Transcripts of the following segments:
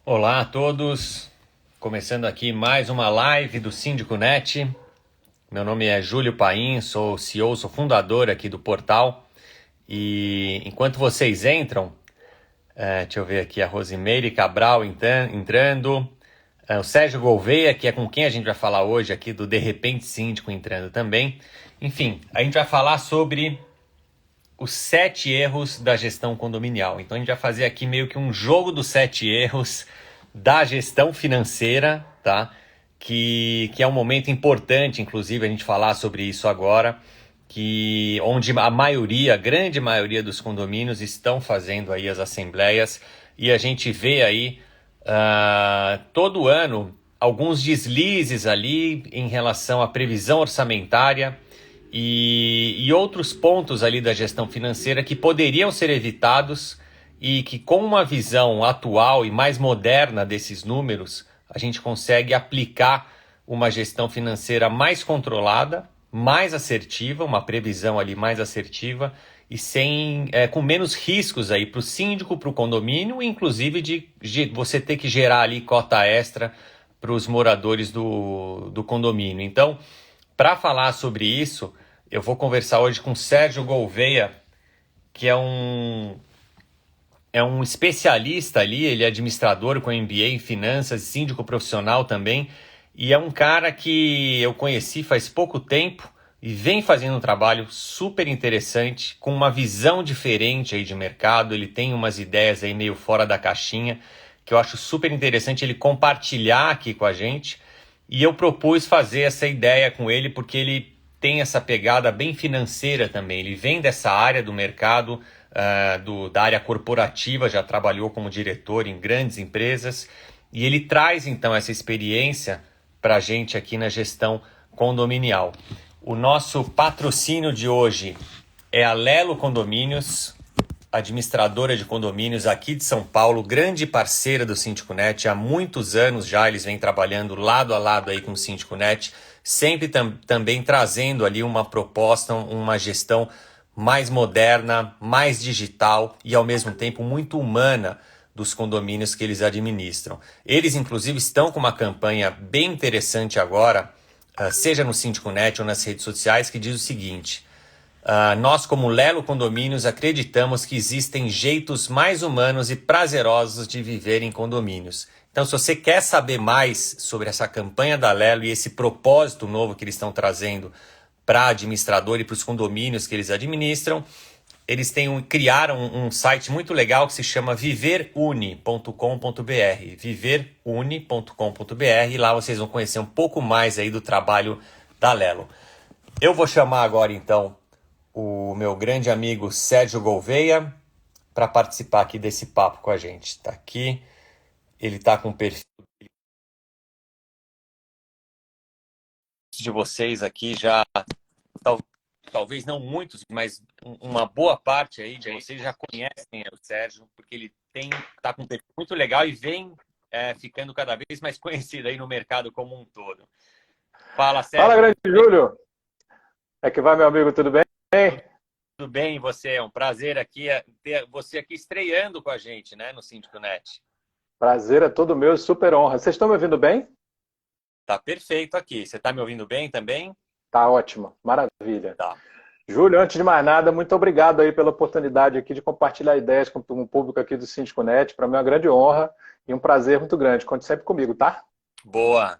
Olá a todos, começando aqui mais uma live do Síndico Net. Meu nome é Júlio Paim, sou CEO, sou fundador aqui do portal. E enquanto vocês entram, deixa eu ver aqui a Rosimeire Cabral entrando, o Sérgio Gouveia, que é com quem a gente vai falar hoje aqui do De Repente Síndico entrando também. Enfim, a gente vai falar sobre os 7 erros da gestão condominial. Então a gente vai fazer aqui meio que um jogo dos 7 erros da gestão financeira, tá? Que é um momento importante, inclusive, a gente falar sobre isso agora, onde a maioria, a grande maioria dos condomínios estão fazendo aí as assembleias e a gente vê aí todo ano alguns deslizes ali em relação à previsão orçamentária e outros pontos ali da gestão financeira que poderiam ser evitados e que com uma visão atual e mais moderna desses números, a gente consegue aplicar uma gestão financeira mais controlada, mais assertiva, uma previsão ali mais assertiva e com menos riscos aí para o síndico, para o condomínio, inclusive de você ter que gerar ali cota extra para os moradores do condomínio. Então, para falar sobre isso, eu vou conversar hoje com Sérgio Gouveia, que é um especialista ali, ele é administrador com MBA em finanças, síndico profissional também, e é um cara que eu conheci faz pouco tempo e vem fazendo um trabalho super interessante, com uma visão diferente aí de mercado. Ele tem umas ideias aí meio fora da caixinha, que eu acho super interessante ele compartilhar aqui com a gente. E eu propus fazer essa ideia com ele porque ele tem essa pegada bem financeira também. Ele vem dessa área do mercado, da área corporativa, já trabalhou como diretor em grandes empresas, e ele traz então essa experiência para a gente aqui na gestão condominial. O nosso patrocínio de hoje é a Lelo Condomínios, administradora de condomínios aqui de São Paulo, grande parceira do Síndico Net. Há muitos anos já eles vêm trabalhando lado a lado aí com o Síndico Net, sempre também trazendo ali uma proposta, uma gestão mais moderna, mais digital e ao mesmo tempo muito humana dos condomínios que eles administram. Eles inclusive estão com uma campanha bem interessante agora, seja no Síndico Net ou nas redes sociais, que diz o seguinte: nós, como Lelo Condomínios, acreditamos que existem jeitos mais humanos e prazerosos de viver em condomínios. Então, se você quer saber mais sobre essa campanha da Lelo e esse propósito novo que eles estão trazendo para administrador e para os condomínios que eles administram, eles criaram um site muito legal que se chama viveruni.com.br, viveruni.com.br, e lá vocês vão conhecer um pouco mais aí do trabalho da Lelo. Eu vou chamar agora, então, o meu grande amigo Sérgio Gouveia para participar aqui desse papo com a gente. Está aqui, ele está com o perfil de vocês aqui já, talvez não muitos, mas uma boa parte aí de vocês já conhecem o Sérgio, porque ele está com um perfil muito legal e vem ficando cada vez mais conhecido aí no mercado como um todo. Fala, Sérgio. Fala, grande Júlio. É que vai, meu amigo, tudo bem? Tudo bem, você? É um prazer aqui ter você aqui estreando com a gente, né, no Síndico Net. Prazer é todo meu, super honra. Vocês estão me ouvindo bem? Tá perfeito aqui. Você tá me ouvindo bem também? Tá ótimo, maravilha. Tá. Júlio, antes de mais nada, muito obrigado aí pela oportunidade aqui de compartilhar ideias com o público aqui do Síndico Net. Para mim é uma grande honra e um prazer muito grande. Conte sempre comigo, tá? Boa.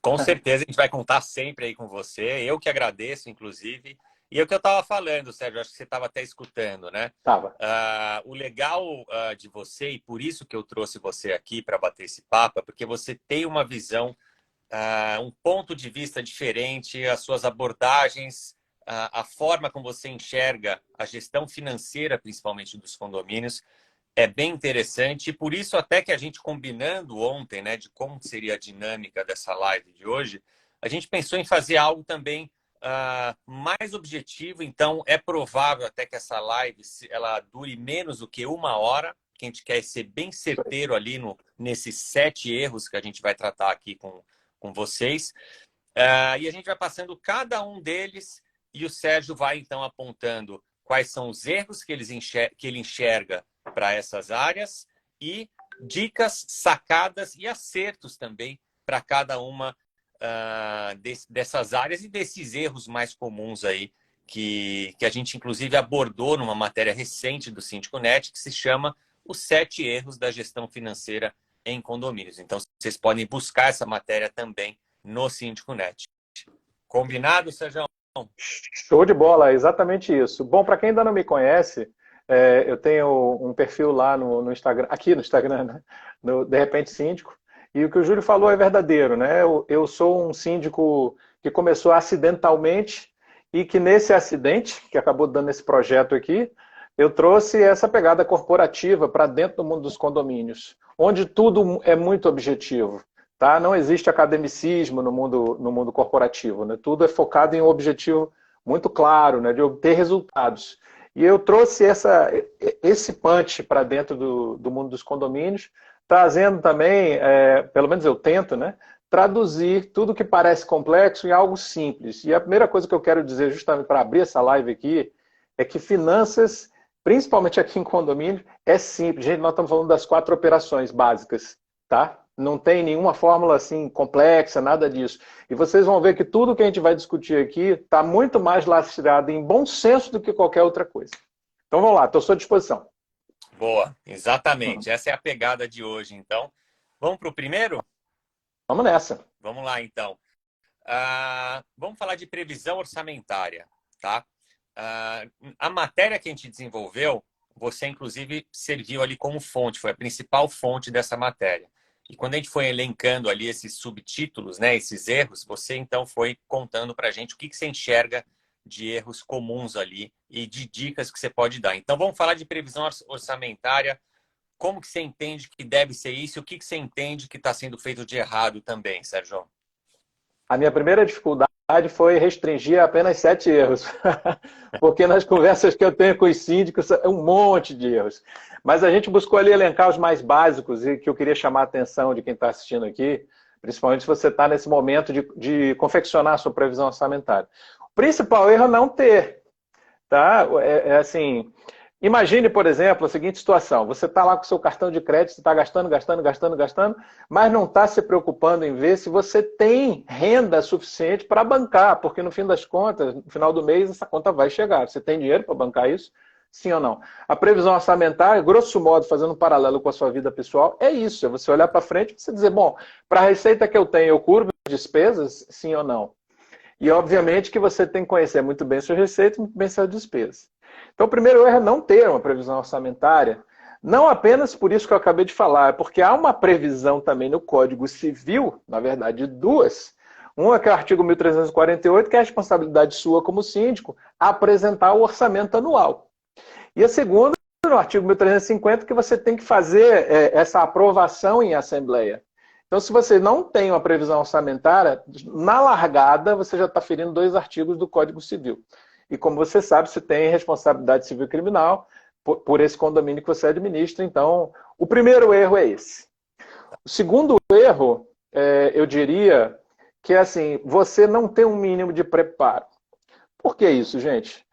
Com certeza a gente vai contar sempre aí com você. Eu que agradeço, inclusive. E é o que eu estava falando, Sérgio, acho que você estava até escutando, né? Tava. O legal de você, e por isso que eu trouxe você aqui para bater esse papo, é porque você tem uma visão, um ponto de vista diferente, as suas abordagens, a forma como você enxerga a gestão financeira, principalmente dos condomínios, é bem interessante. E por isso até que a gente combinando ontem, né, de como seria a dinâmica dessa live de hoje, a gente pensou em fazer algo também mais objetivo. Então é provável até que essa live ela dure menos do que 1 hora, que a gente quer ser bem certeiro ali nesses 7 erros que a gente vai tratar aqui com vocês. E a gente vai passando cada um deles e o Sérgio vai então apontando quais são os erros que ele enxerga para essas áreas e dicas, sacadas e acertos também para cada uma dessas áreas e desses erros mais comuns aí que a gente inclusive abordou numa matéria recente do Síndico Net, que se chama Os 7 Erros da Gestão Financeira em Condomínios. Então, vocês podem buscar essa matéria também no Síndico Net. Combinado, Sérgio? Show de bola, é exatamente isso. Bom, para quem ainda não me conhece, eu tenho um perfil lá no Instagram, aqui no Instagram, né? No De Repente Síndico, e o que o Júlio falou é verdadeiro, né? Eu sou um síndico que começou acidentalmente e que nesse acidente, que acabou dando esse projeto aqui, eu trouxe essa pegada corporativa para dentro do mundo dos condomínios, onde tudo é muito objetivo. Tá? Não existe academicismo no mundo corporativo, né? Tudo é focado em um objetivo muito claro, né? De obter resultados. E eu trouxe esse punch para dentro do mundo dos condomínios, trazendo também, pelo menos eu tento, né? Traduzir tudo que parece complexo em algo simples. E a primeira coisa que eu quero dizer, justamente para abrir essa live aqui, é que finanças, principalmente aqui em condomínio, é simples. Gente, nós estamos falando das 4 operações básicas, tá? Não tem nenhuma fórmula assim complexa, nada disso. E vocês vão ver que tudo que a gente vai discutir aqui está muito mais lastreado em bom senso do que qualquer outra coisa. Então vamos lá, estou à sua disposição. Boa, exatamente. Essa é a pegada de hoje, então. Vamos para o primeiro? Vamos nessa. Vamos lá, então. Vamos falar de previsão orçamentária, tá? A matéria que a gente desenvolveu, você inclusive serviu ali como fonte, foi a principal fonte dessa matéria. E quando a gente foi elencando ali esses subtítulos, né, esses erros, você então foi contando para a gente o que você enxerga de erros comuns ali e de dicas que você pode dar. Então vamos falar de previsão orçamentária, como que você entende que deve ser isso e o que você entende que está sendo feito de errado também, Sérgio? A minha primeira dificuldade foi restringir a apenas 7 erros, porque nas conversas que eu tenho com os síndicos é um monte de erros. Mas a gente buscou ali elencar os mais básicos e que eu queria chamar a atenção de quem está assistindo aqui, principalmente se você está nesse momento de confeccionar a sua previsão orçamentária. O principal erro é não ter, tá? Assim, imagine, por exemplo, a seguinte situação. Você está lá com o seu cartão de crédito, você está gastando, mas não está se preocupando em ver se você tem renda suficiente para bancar, porque no fim das contas, no final do mês, essa conta vai chegar. Você tem dinheiro para bancar isso? Sim ou não? A previsão orçamentária, grosso modo, fazendo um paralelo com a sua vida pessoal, é isso. É você olhar para frente e você dizer, bom, para a receita que eu tenho, eu cubro as despesas? Sim ou não? E, obviamente, que você tem que conhecer muito bem suas receitas, muito bem suas despesas. Então, o primeiro erro é não ter uma previsão orçamentária, não apenas por isso que eu acabei de falar, é porque há uma previsão também no Código Civil, na verdade, 2. Uma que é o artigo 1348, que é a responsabilidade sua como síndico, apresentar o orçamento anual. E a segunda, no artigo 1350, que você tem que fazer essa aprovação em assembleia. Então, se você não tem uma previsão orçamentária, na largada, você já está ferindo 2 artigos do Código Civil. E como você sabe, você tem responsabilidade civil e criminal por esse condomínio que você administra. Então, o primeiro erro é esse. O segundo erro, eu diria que é assim, você não tem um mínimo de preparo. Por que isso, gente?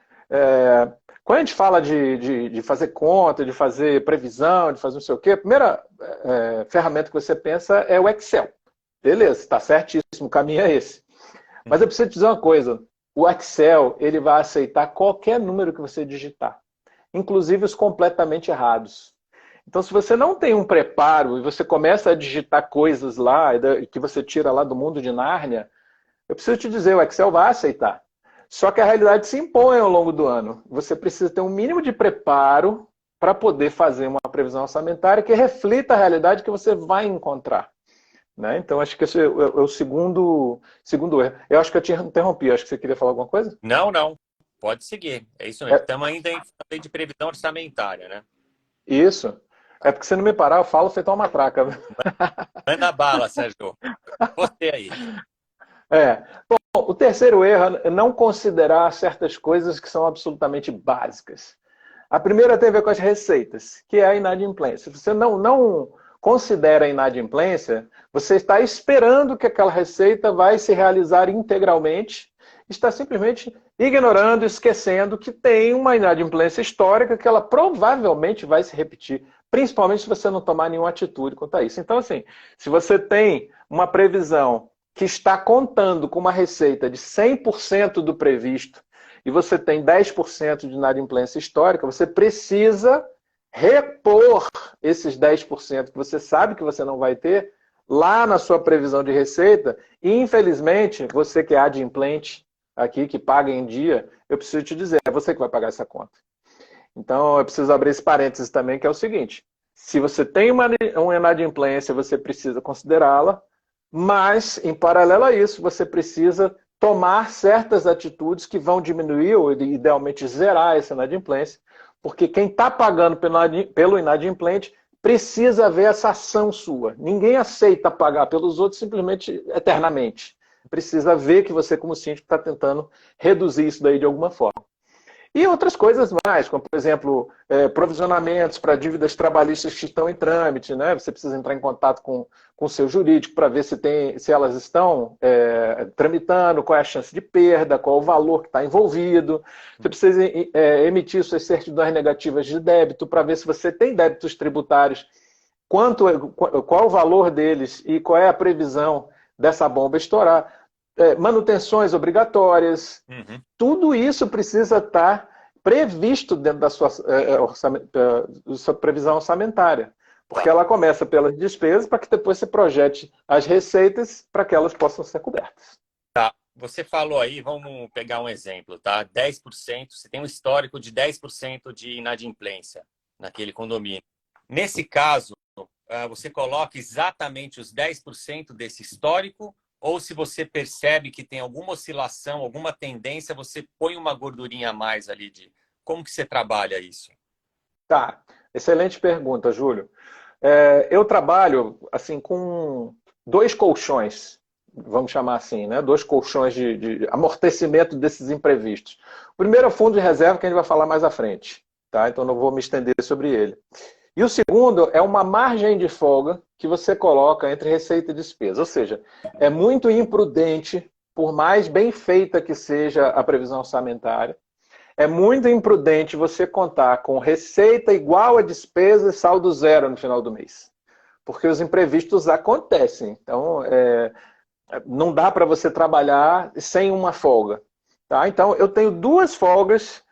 Quando a gente fala de fazer conta, de fazer previsão, de fazer não sei o quê, a primeira ferramenta que você pensa é o Excel. Beleza, está certíssimo, o caminho é esse. Mas eu preciso te dizer uma coisa. O Excel, ele vai aceitar qualquer número que você digitar, inclusive os completamente errados. Então, se você não tem um preparo e você começa a digitar coisas lá, que você tira lá do mundo de Nárnia, eu preciso te dizer, o Excel vai aceitar. Só que a realidade se impõe ao longo do ano. Você precisa ter um mínimo de preparo para poder fazer uma previsão orçamentária que reflita a realidade que você vai encontrar. Né? Então, acho que esse é o segundo erro. Eu acho que eu te interrompi. Acho que você queria falar alguma coisa? Não, não. Pode seguir. É isso mesmo. Estamos ainda em falando de previsão orçamentária, né? Isso. É porque se não me parar, eu falo feito uma matraca. Manda bala, Sérgio. Você aí. Bom, o terceiro erro é não considerar certas coisas que são absolutamente básicas. A primeira tem a ver com as receitas, que é a inadimplência. Se você não considera a inadimplência, você está esperando que aquela receita vai se realizar integralmente, está simplesmente ignorando, esquecendo que tem uma inadimplência histórica que ela provavelmente vai se repetir. principalmente se você não tomar nenhuma atitude quanto a isso. Então, assim, se você tem uma previsão que está contando com uma receita de 100% do previsto e você tem 10% de inadimplência histórica, você precisa repor esses 10% que você sabe que você não vai ter lá na sua previsão de receita e, infelizmente, você que é adimplente aqui, que paga em dia, eu preciso te dizer, é você que vai pagar essa conta. Então, eu preciso abrir esse parênteses também, que é o seguinte, se você tem uma inadimplência, você precisa considerá-la, mas, em paralelo a isso, você precisa tomar certas atitudes que vão diminuir ou, idealmente, zerar essa inadimplência, porque quem está pagando pelo inadimplente precisa ver essa ação sua. Ninguém aceita pagar pelos outros simplesmente eternamente. Precisa ver que você, como síndico, está tentando reduzir isso daí de alguma forma. E outras coisas mais, como, por exemplo, provisionamentos para dívidas trabalhistas que estão em trâmite, né? Você precisa entrar em contato com o seu jurídico para ver se elas estão tramitando, qual é a chance de perda, qual é o valor que está envolvido. Você precisa emitir suas certidões negativas de débito para ver se você tem débitos tributários, qual o valor deles e qual é a previsão dessa bomba estourar. Manutenções obrigatórias, tudo isso precisa estar previsto dentro da sua previsão orçamentária, porque ela começa pelas despesas para que depois você projete as receitas para que elas possam ser cobertas. Tá, você falou aí, vamos pegar um exemplo, tá? 10%, você tem um histórico de 10% de inadimplência naquele condomínio. Nesse caso, você coloca exatamente os 10% desse histórico, ou se você percebe que tem alguma oscilação, alguma tendência, você põe uma gordurinha a mais ali de... Como que você trabalha isso? Tá, excelente pergunta, Júlio. Eu trabalho assim com 2 colchões, vamos chamar assim, né? 2 colchões de amortecimento desses imprevistos. O primeiro é o fundo de reserva, que a gente vai falar mais à frente, tá? Então não vou me estender sobre ele. E o segundo é uma margem de folga que você coloca entre receita e despesa. Ou seja, é muito imprudente, por mais bem feita que seja a previsão orçamentária, é muito imprudente você contar com receita igual a despesa e saldo zero no final do mês. Porque os imprevistos acontecem. Então, não dá para você trabalhar sem uma folga. Tá? Então, eu tenho 2 folgas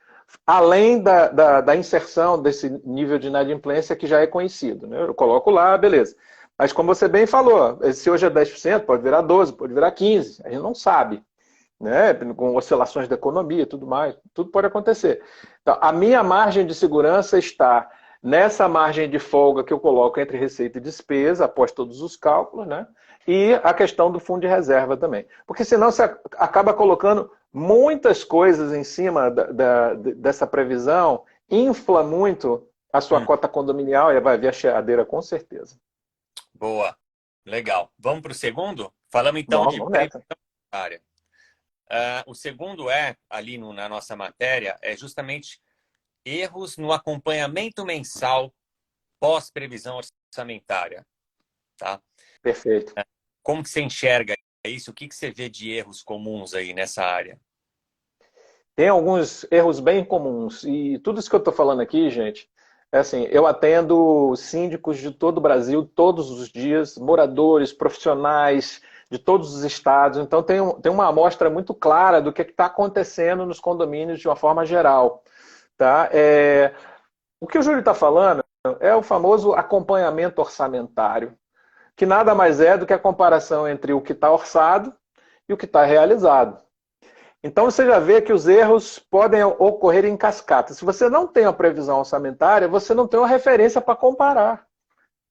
além da inserção desse nível de inadimplência que já é conhecido. Né? Eu coloco lá, beleza. Mas como você bem falou, se hoje é 10%, pode virar 12%, pode virar 15%. A gente não sabe. Né? Com oscilações da economia e tudo mais. Tudo pode acontecer. Então, a minha margem de segurança está nessa margem de folga que eu coloco entre receita e despesa, após todos os cálculos, né? E a questão do fundo de reserva também. Porque senão você acaba colocando muitas coisas em cima dessa previsão, infla muito a sua cota condominial e vai vir a cheadeira com certeza. Boa, legal. Vamos para o segundo? Falamos então de previsão área. O segundo ali na nossa matéria, é justamente erros no acompanhamento mensal pós-previsão orçamentária. Tá? Perfeito. Como que você enxerga isso? O que você vê de erros comuns aí nessa área? Tem alguns erros bem comuns. E tudo isso que eu estou falando aqui, gente, é assim, eu atendo síndicos de todo o Brasil, todos os dias, moradores, profissionais de todos os estados. Então, tem uma amostra muito clara do que está acontecendo nos condomínios de uma forma geral. Tá? O que o Júlio está falando é o famoso acompanhamento orçamentário, que nada mais é do que a comparação entre o que está orçado e o que está realizado. Então, você já vê que os erros podem ocorrer em cascata. Se você não tem uma previsão orçamentária, você não tem uma referência para comparar.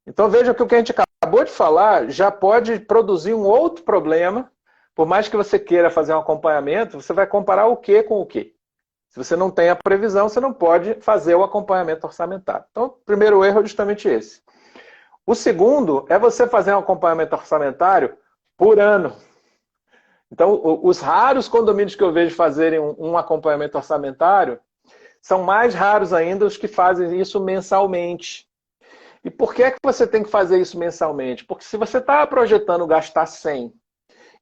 Então, veja que o que a gente acabou de falar já pode produzir um outro problema. Por mais que você queira fazer um acompanhamento, você vai comparar o que com o que. Se você não tem a previsão, você não pode fazer o acompanhamento orçamentário. Então, o primeiro erro é justamente esse. O segundo é você fazer um acompanhamento orçamentário por ano. Então, os raros condomínios que eu vejo fazerem um acompanhamento orçamentário são mais raros ainda os que fazem isso mensalmente. E por que é que você tem que fazer isso mensalmente? Porque se você está projetando gastar 100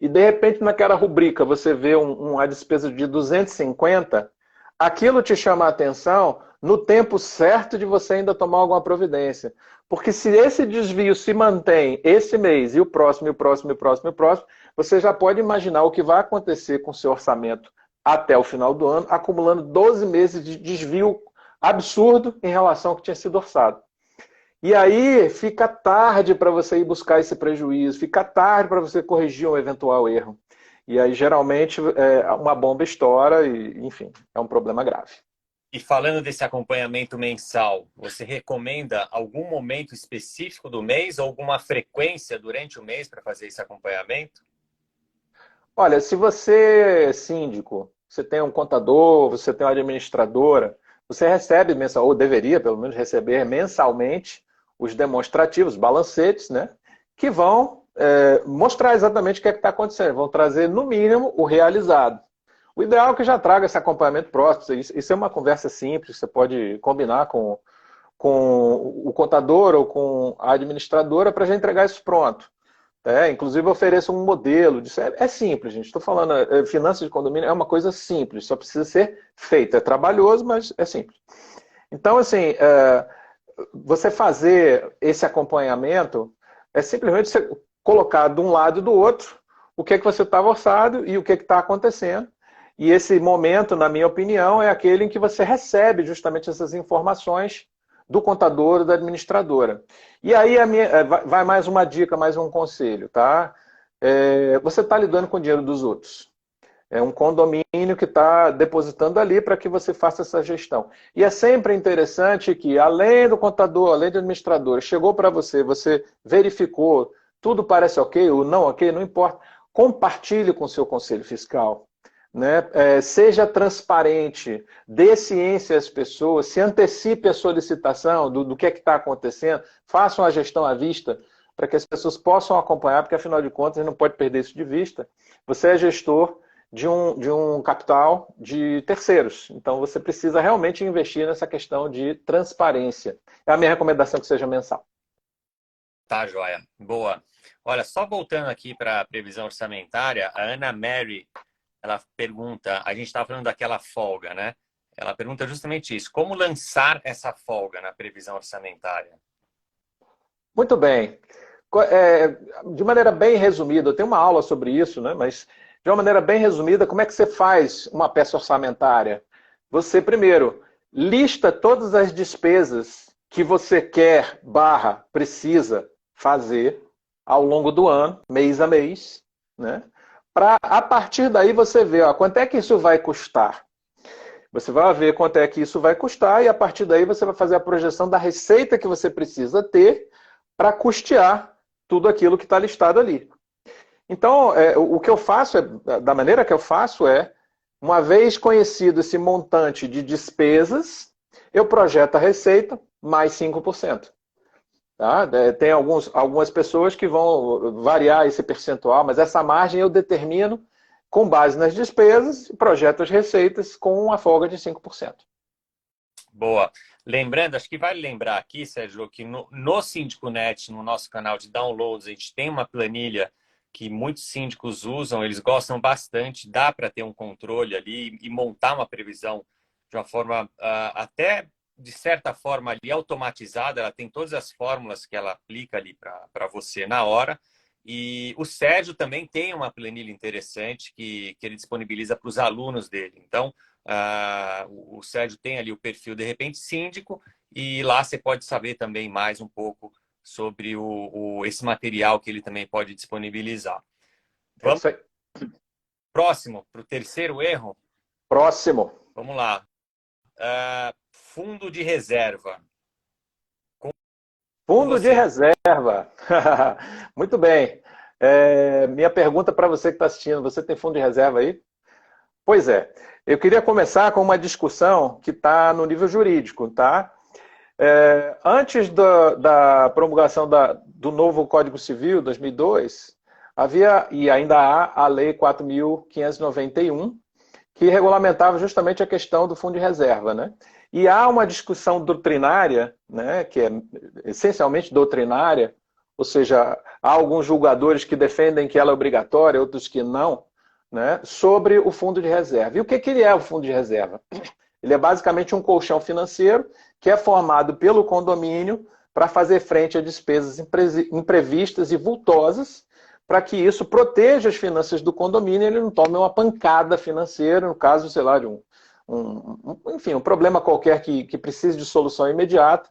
e de repente naquela rubrica você vê uma despesa de 250, aquilo te chama a atenção no tempo certo de você ainda tomar alguma providência. Porque se esse desvio se mantém esse mês, e o próximo, e o próximo, e o próximo, e o próximo, você já pode imaginar o que vai acontecer com o seu orçamento até o final do ano, acumulando 12 meses de desvio absurdo em relação ao que tinha sido orçado. E aí fica tarde para você ir buscar esse prejuízo, fica tarde para você corrigir um eventual erro. E aí, geralmente, uma bomba estoura e, enfim, é um problema grave. E falando desse acompanhamento mensal, você recomenda algum momento específico do mês ou alguma frequência durante o mês para fazer esse acompanhamento? Olha, se você é síndico, você tem um contador, você tem uma administradora, você recebe mensal, ou deveria pelo menos receber mensalmente os demonstrativos, balancetes, né? Que vão mostrar exatamente o que é que está acontecendo. Vão trazer, no mínimo, o realizado. O ideal é que já traga esse acompanhamento próximo. Isso é uma conversa simples, você pode combinar com o contador ou com a administradora para já entregar isso pronto. Inclusive, eu ofereço um modelo disso. É simples, gente. Estou falando, finanças de condomínio é uma coisa simples, só precisa ser feita. É trabalhoso, mas é simples. Então, assim, você fazer esse acompanhamento é simplesmente você colocar de um lado e do outro o que é que você estava orçado e o que é que está acontecendo. E esse momento, na minha opinião, é aquele em que você recebe justamente essas informações do contador ou da administradora. E aí vai mais uma dica, mais um conselho, tá? Você está lidando com o dinheiro dos outros. É um condomínio que está depositando ali para que você faça essa gestão. E é sempre interessante que, além do contador, além do administrador, chegou para você, você verificou, tudo parece ok ou não ok, não importa. Compartilhe com o seu conselho fiscal. Né? Seja transparente, dê ciência às pessoas, se antecipe a solicitação do que é que está acontecendo, faça uma gestão à vista para que as pessoas possam acompanhar, porque afinal de contas a gente não pode perder isso de vista. Você é gestor de um capital de terceiros, então você precisa realmente investir nessa questão de transparência. É a minha recomendação que seja mensal. Tá, joia. Boa. Olha, só voltando aqui para a previsão orçamentária, a Ana Mary, ela pergunta, a gente estava falando daquela folga, né? Ela pergunta justamente isso, como lançar essa folga na previsão orçamentária? Muito bem. De maneira bem resumida, eu tenho uma aula sobre isso, né? Mas de uma maneira bem resumida, como é que você faz uma peça orçamentária? Você, primeiro, lista todas as despesas que você quer, precisa fazer ao longo do ano, mês a mês, né? Para, a partir daí, você ver quanto é que isso vai custar. Você vai ver quanto é que isso vai custar e, a partir daí, você vai fazer a projeção da receita que você precisa ter para custear tudo aquilo que está listado ali. Então, o que eu faço, da maneira que eu faço uma vez conhecido esse montante de despesas, eu projeto a receita mais 5%. Tá? Tem algumas pessoas que vão variar esse percentual, mas essa margem eu determino com base nas despesas e projeto as receitas com uma folga de 5%. Boa. Lembrando, acho que vale lembrar aqui, Sérgio, que no Síndico Net, no nosso canal de downloads, a gente tem uma planilha que muitos síndicos usam, eles gostam bastante, dá para ter um controle ali e montar uma previsão de uma forma até, de certa forma, ali automatizada. Ela tem todas as fórmulas que ela aplica ali para você na hora. E o Sérgio também tem uma planilha interessante que ele disponibiliza para os alunos dele. Então, o Sérgio tem ali o perfil De Repente Síndico e lá você pode saber também mais um pouco sobre esse material que ele também pode disponibilizar. Vamos próximo, para o terceiro erro? Próximo. Vamos lá. Fundo de reserva. Fundo de reserva. Muito bem. Minha pergunta para você que está assistindo, você tem fundo de reserva aí? Pois é. Eu queria começar com uma discussão que está no nível jurídico, tá? Antes da promulgação do novo Código Civil, 2002, havia, e ainda há, a Lei 4.591, que regulamentava justamente a questão do fundo de reserva, né? E há uma discussão doutrinária, né, que é essencialmente doutrinária, ou seja, há alguns julgadores que defendem que ela é obrigatória, outros que não, né, sobre o fundo de reserva. E o que ele é o fundo de reserva? Ele é basicamente um colchão financeiro que é formado pelo condomínio para fazer frente a despesas imprevistas e vultosas, para que isso proteja as finanças do condomínio e ele não tome uma pancada financeira, no caso, sei lá, de enfim, um problema qualquer que precise de solução imediata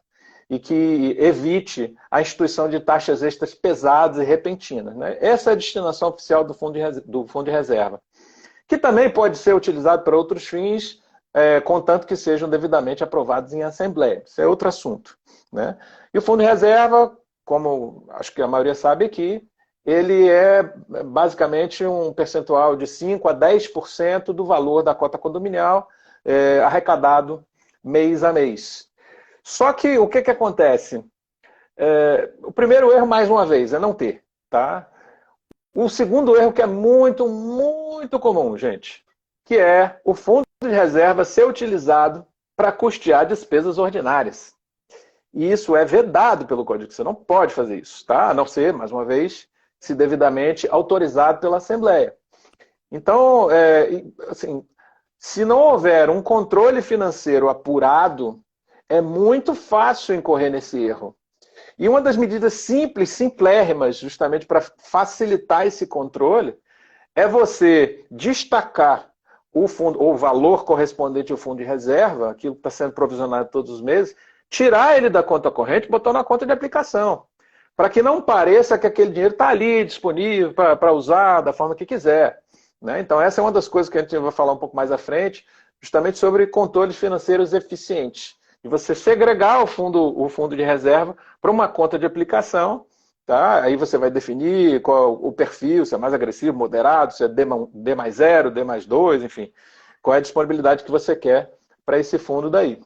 e que evite a instituição de taxas extras pesadas e repentinas, né? Essa é a destinação oficial do fundo de reserva, que também pode ser utilizado para outros fins, contanto que sejam devidamente aprovados em assembleia. Isso é outro assunto, né? E o fundo de reserva, como acho que a maioria sabe aqui, ele é basicamente um percentual de 5% a 10% do valor da cota condominial arrecadado mês a mês. Só que o que acontece? O primeiro erro, mais uma vez, é não ter. Tá? O segundo erro que é muito, muito comum, gente, que é o fundo de reserva ser utilizado para custear despesas ordinárias. E isso é vedado pelo Código, você não pode fazer isso, tá? A não ser, mais uma vez, se devidamente autorizado pela Assembleia. Então, assim, se não houver um controle financeiro apurado, é muito fácil incorrer nesse erro. E uma das medidas simples, simplérrimas, justamente para facilitar esse controle, é você destacar o fundo, ou o valor correspondente ao fundo de reserva, aquilo que está sendo provisionado todos os meses, tirar ele da conta corrente e botar na conta de aplicação. Para que não pareça que aquele dinheiro está ali disponível para usar da forma que quiser. Né? Então, essa é uma das coisas que a gente vai falar um pouco mais à frente, justamente sobre controles financeiros eficientes. E você segregar o fundo de reserva para uma conta de aplicação, tá? Aí você vai definir qual o perfil, se é mais agressivo, moderado, se é D mais 0, D mais 2, enfim. Qual é a disponibilidade que você quer para esse fundo daí.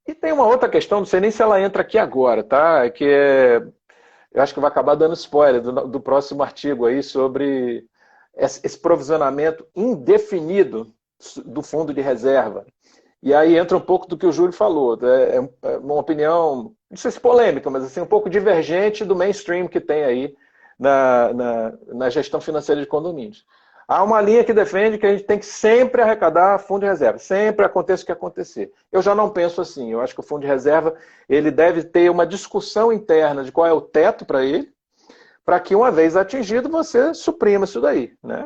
E tem uma outra questão, não sei nem se ela entra aqui agora, tá? Eu acho que vai acabar dando spoiler do próximo artigo aí sobre esse provisionamento indefinido do fundo de reserva. E aí entra um pouco do que o Júlio falou. É uma opinião, não sei se polêmica, mas assim, um pouco divergente do mainstream que tem aí na gestão financeira de condomínios. Há uma linha que defende que a gente tem que sempre arrecadar fundo de reserva, sempre aconteça o que acontecer. Eu já não penso assim. Eu acho que o fundo de reserva ele deve ter uma discussão interna de qual é o teto para ele, para que uma vez atingido você suprima isso daí. Né?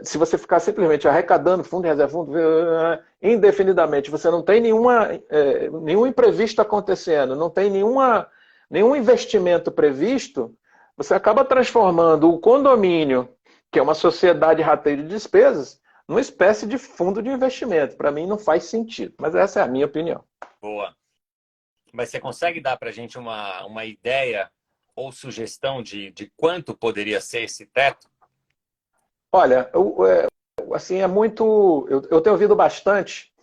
Se você ficar simplesmente arrecadando fundo de reserva, indefinidamente, você não tem nenhum imprevisto acontecendo, não tem nenhum investimento previsto, você acaba transformando o condomínio, que é uma sociedade rateio de despesas, numa espécie de fundo de investimento. Para mim não faz sentido, mas essa é a minha opinião. Boa. Mas você consegue dar para a gente uma ideia ou sugestão de quanto poderia ser esse teto? Olha, assim, é muito... Eu tenho ouvido bastante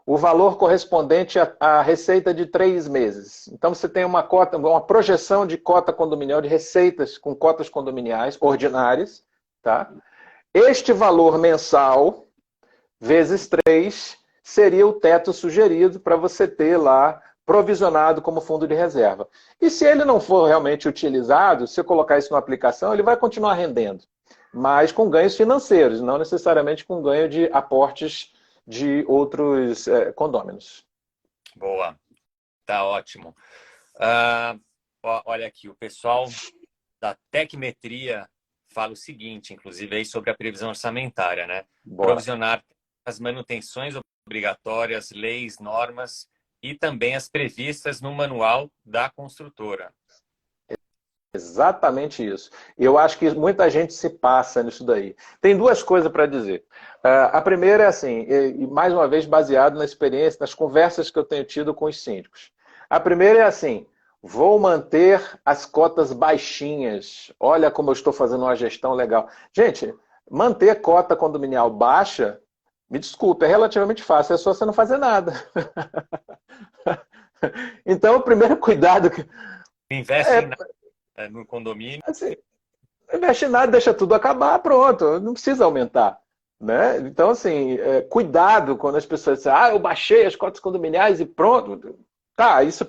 o valor correspondente à receita de 3 meses. Então, você tem uma projeção de cota condominial, de receitas com cotas condominiais ordinárias, tá? Este valor mensal, vezes 3, seria o teto sugerido para você ter lá provisionado como fundo de reserva. E se ele não for realmente utilizado, se eu colocar isso na aplicação, ele vai continuar rendendo, mas com ganhos financeiros, não necessariamente com ganho de aportes de outros condôminos. Boa, tá ótimo. Olha aqui, o pessoal da Tecmetria fala o seguinte, inclusive, aí sobre a previsão orçamentária, né? Bora. Provisionar as manutenções obrigatórias, leis, normas e também as previstas no manual da construtora. Exatamente isso. Eu acho que muita gente se passa nisso daí. Tem duas coisas para dizer. A primeira é assim, e mais uma vez baseado na experiência, nas conversas que eu tenho tido com os síndicos. A primeira é assim, vou manter as cotas baixinhas. Olha como eu estou fazendo uma gestão legal. Gente, manter cota condominial baixa, me desculpe, é relativamente fácil, é só você não fazer nada. Então, o primeiro cuidado... Investe em nada. No condomínio. Assim, não investe nada, deixa tudo acabar, pronto, não precisa aumentar. Né? Então, assim, cuidado quando as pessoas dizem, eu baixei as cotas condominiais e pronto. Tá, isso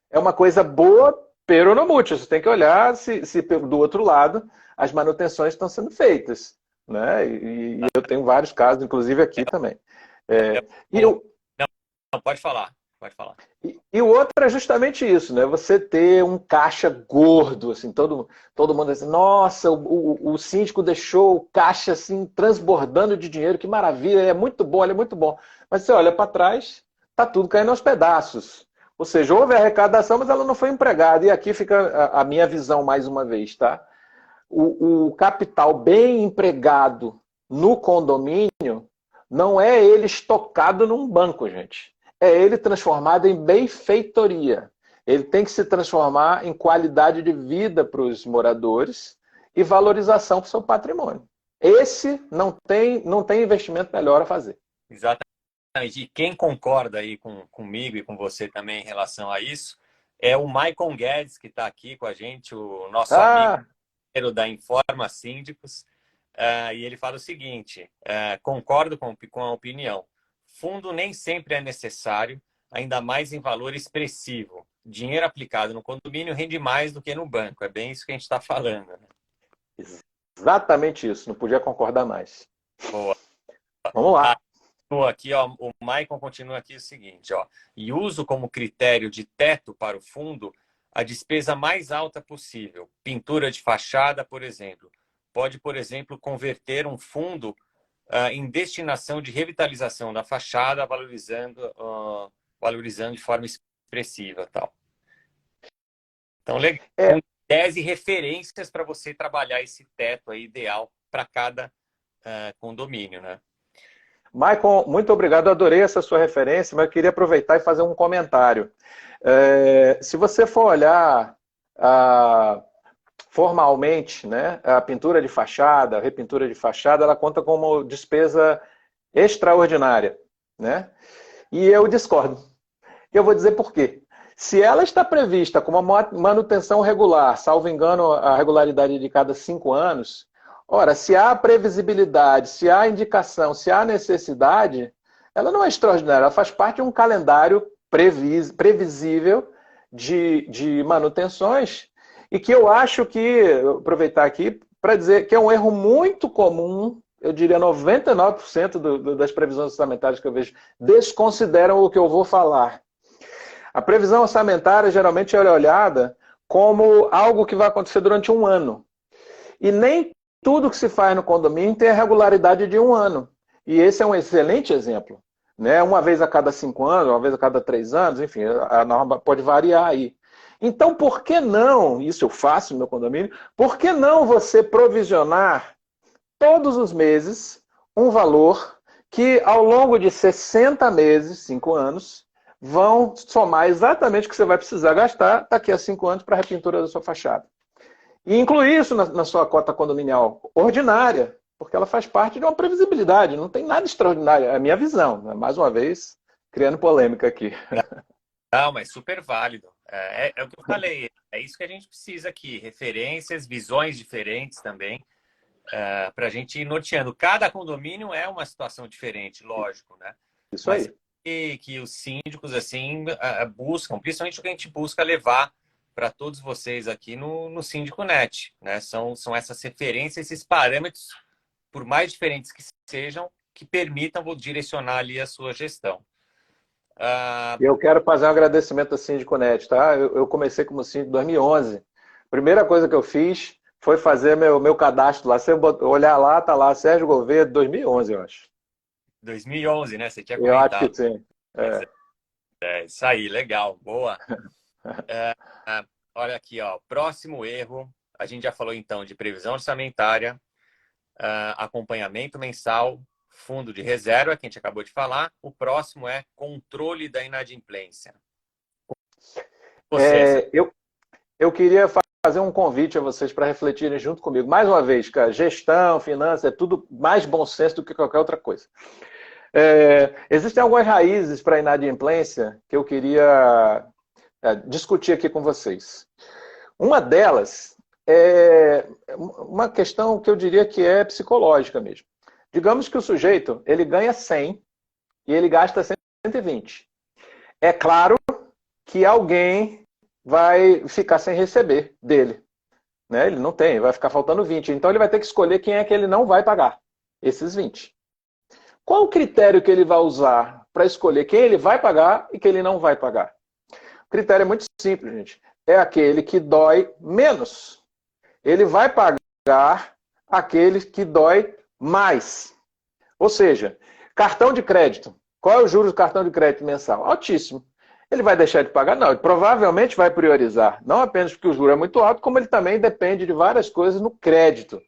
é uma coisa boa, pero no mútil. Você tem que olhar se do outro lado as manutenções estão sendo feitas. né? E eu tenho vários casos, inclusive aqui também. E, o, Não, pode falar, pode falar. e o outro é justamente isso, né? Você ter um caixa gordo, assim, todo mundo assim, nossa, o síndico deixou o caixa assim transbordando de dinheiro, que maravilha, é muito bom, ele é muito bom. Mas você olha para trás, tá tudo caindo aos pedaços. Ou seja, houve arrecadação, mas ela não foi empregada. E aqui fica a minha visão mais uma vez, tá? O capital bem empregado no condomínio não é ele estocado num banco, gente. É ele transformado em benfeitoria. Ele tem que se transformar em qualidade de vida para os moradores e valorização para o seu patrimônio. Esse não tem investimento melhor a fazer. Exatamente. E quem concorda aí comigo e com você também em relação a isso é o Maicon Guedes, que está aqui com a gente, o nosso amigo Ah, da Informa Síndicos. E ele fala o seguinte: concordo com a opinião. Fundo nem sempre é necessário, ainda mais em valor expressivo. Dinheiro aplicado no condomínio rende mais do que no banco. É bem isso que a gente está falando, né? exatamente isso. Não podia concordar mais. Boa. Vamos lá. Aqui, ó, o Maicon continua aqui o seguinte, ó, e uso como critério de teto para o fundo a despesa mais alta possível. Pintura de fachada, por exemplo. Pode, por exemplo, converter um fundo em destinação de revitalização da fachada, valorizando de forma expressiva. Tal. Então, legal. Com 10 referências para você trabalhar esse teto aí ideal para cada condomínio, né? Maicon, muito obrigado, adorei essa sua referência, mas eu queria aproveitar e fazer um comentário. Se você for olhar formalmente, né, a pintura de fachada, a repintura de fachada, ela conta como despesa extraordinária, né? E eu discordo. Eu vou dizer por quê. Se ela está prevista como uma manutenção regular, salvo engano, a regularidade de cada 5 anos, ora, se há previsibilidade, se há indicação, se há necessidade, ela não é extraordinária, ela faz parte de um calendário previsível de manutenções e que eu acho que, vou aproveitar aqui para dizer que é um erro muito comum, eu diria 99% das previsões orçamentárias que eu vejo desconsideram o que eu vou falar. A previsão orçamentária geralmente é olhada como algo que vai acontecer durante um ano. E nem tudo que se faz no condomínio tem a regularidade de um ano. E esse é um excelente exemplo. Né? Uma vez a cada 5 anos, uma vez a cada 3 anos, enfim, a norma pode variar aí. Então, por que não, isso eu faço no meu condomínio, por que não você provisionar todos os meses um valor que ao longo de 60 meses, 5 anos, vão somar exatamente o que você vai precisar gastar daqui a 5 anos para a repintura da sua fachada. E incluir isso na sua cota condominial ordinária, porque ela faz parte de uma previsibilidade, não tem nada extraordinário, é a minha visão, né? Mais uma vez, criando polêmica aqui. Não, mas super válido. É o que eu falei, é isso que a gente precisa aqui, referências, visões diferentes também, para a gente ir norteando. Cada condomínio é uma situação diferente, lógico, né? Isso Mas aí. que os síndicos, assim, buscam, principalmente o que a gente busca levar para todos vocês aqui no Síndico Net, né? São essas referências, esses parâmetros, por mais diferentes que sejam, que permitam direcionar ali a sua gestão. Eu quero fazer um agradecimento ao Síndico Net, tá? Eu comecei como síndico em 2011. Primeira coisa que eu fiz foi fazer meu cadastro lá. Se eu olhar lá, tá lá, Sérgio Gouveia, 2011, eu acho. 2011, né? Você tinha Eu acho comentado. que sim. Isso aí, legal, boa. Olha aqui, ó, próximo erro. A gente já falou então de previsão orçamentária, acompanhamento mensal, fundo de reserva, que a gente acabou de falar. O próximo é controle da inadimplência. Eu queria fazer um convite a vocês para refletirem junto comigo. Mais uma vez, cara, gestão, finanças, é tudo mais bom senso do que qualquer outra coisa. Existem algumas raízes para a inadimplência que eu queria discutir aqui com vocês. Uma delas é uma questão que eu diria que é psicológica mesmo. Digamos que o sujeito ele ganha 100 e ele gasta 120. É claro que alguém vai ficar sem receber dele. Né? Ele não tem, vai ficar faltando 20. Então ele vai ter que escolher quem é que ele não vai pagar. Esses 20. Qual o critério que ele vai usar para escolher quem ele vai pagar e quem ele não vai pagar? O critério é muito simples, gente. É aquele que dói menos. Ele vai pagar aquele que dói mais. Ou seja, cartão de crédito. Qual é o juros do cartão de crédito mensal? Altíssimo. Ele vai deixar de pagar? Não, ele provavelmente vai priorizar. Não apenas porque o juro é muito alto, como ele também depende de várias coisas no crédito.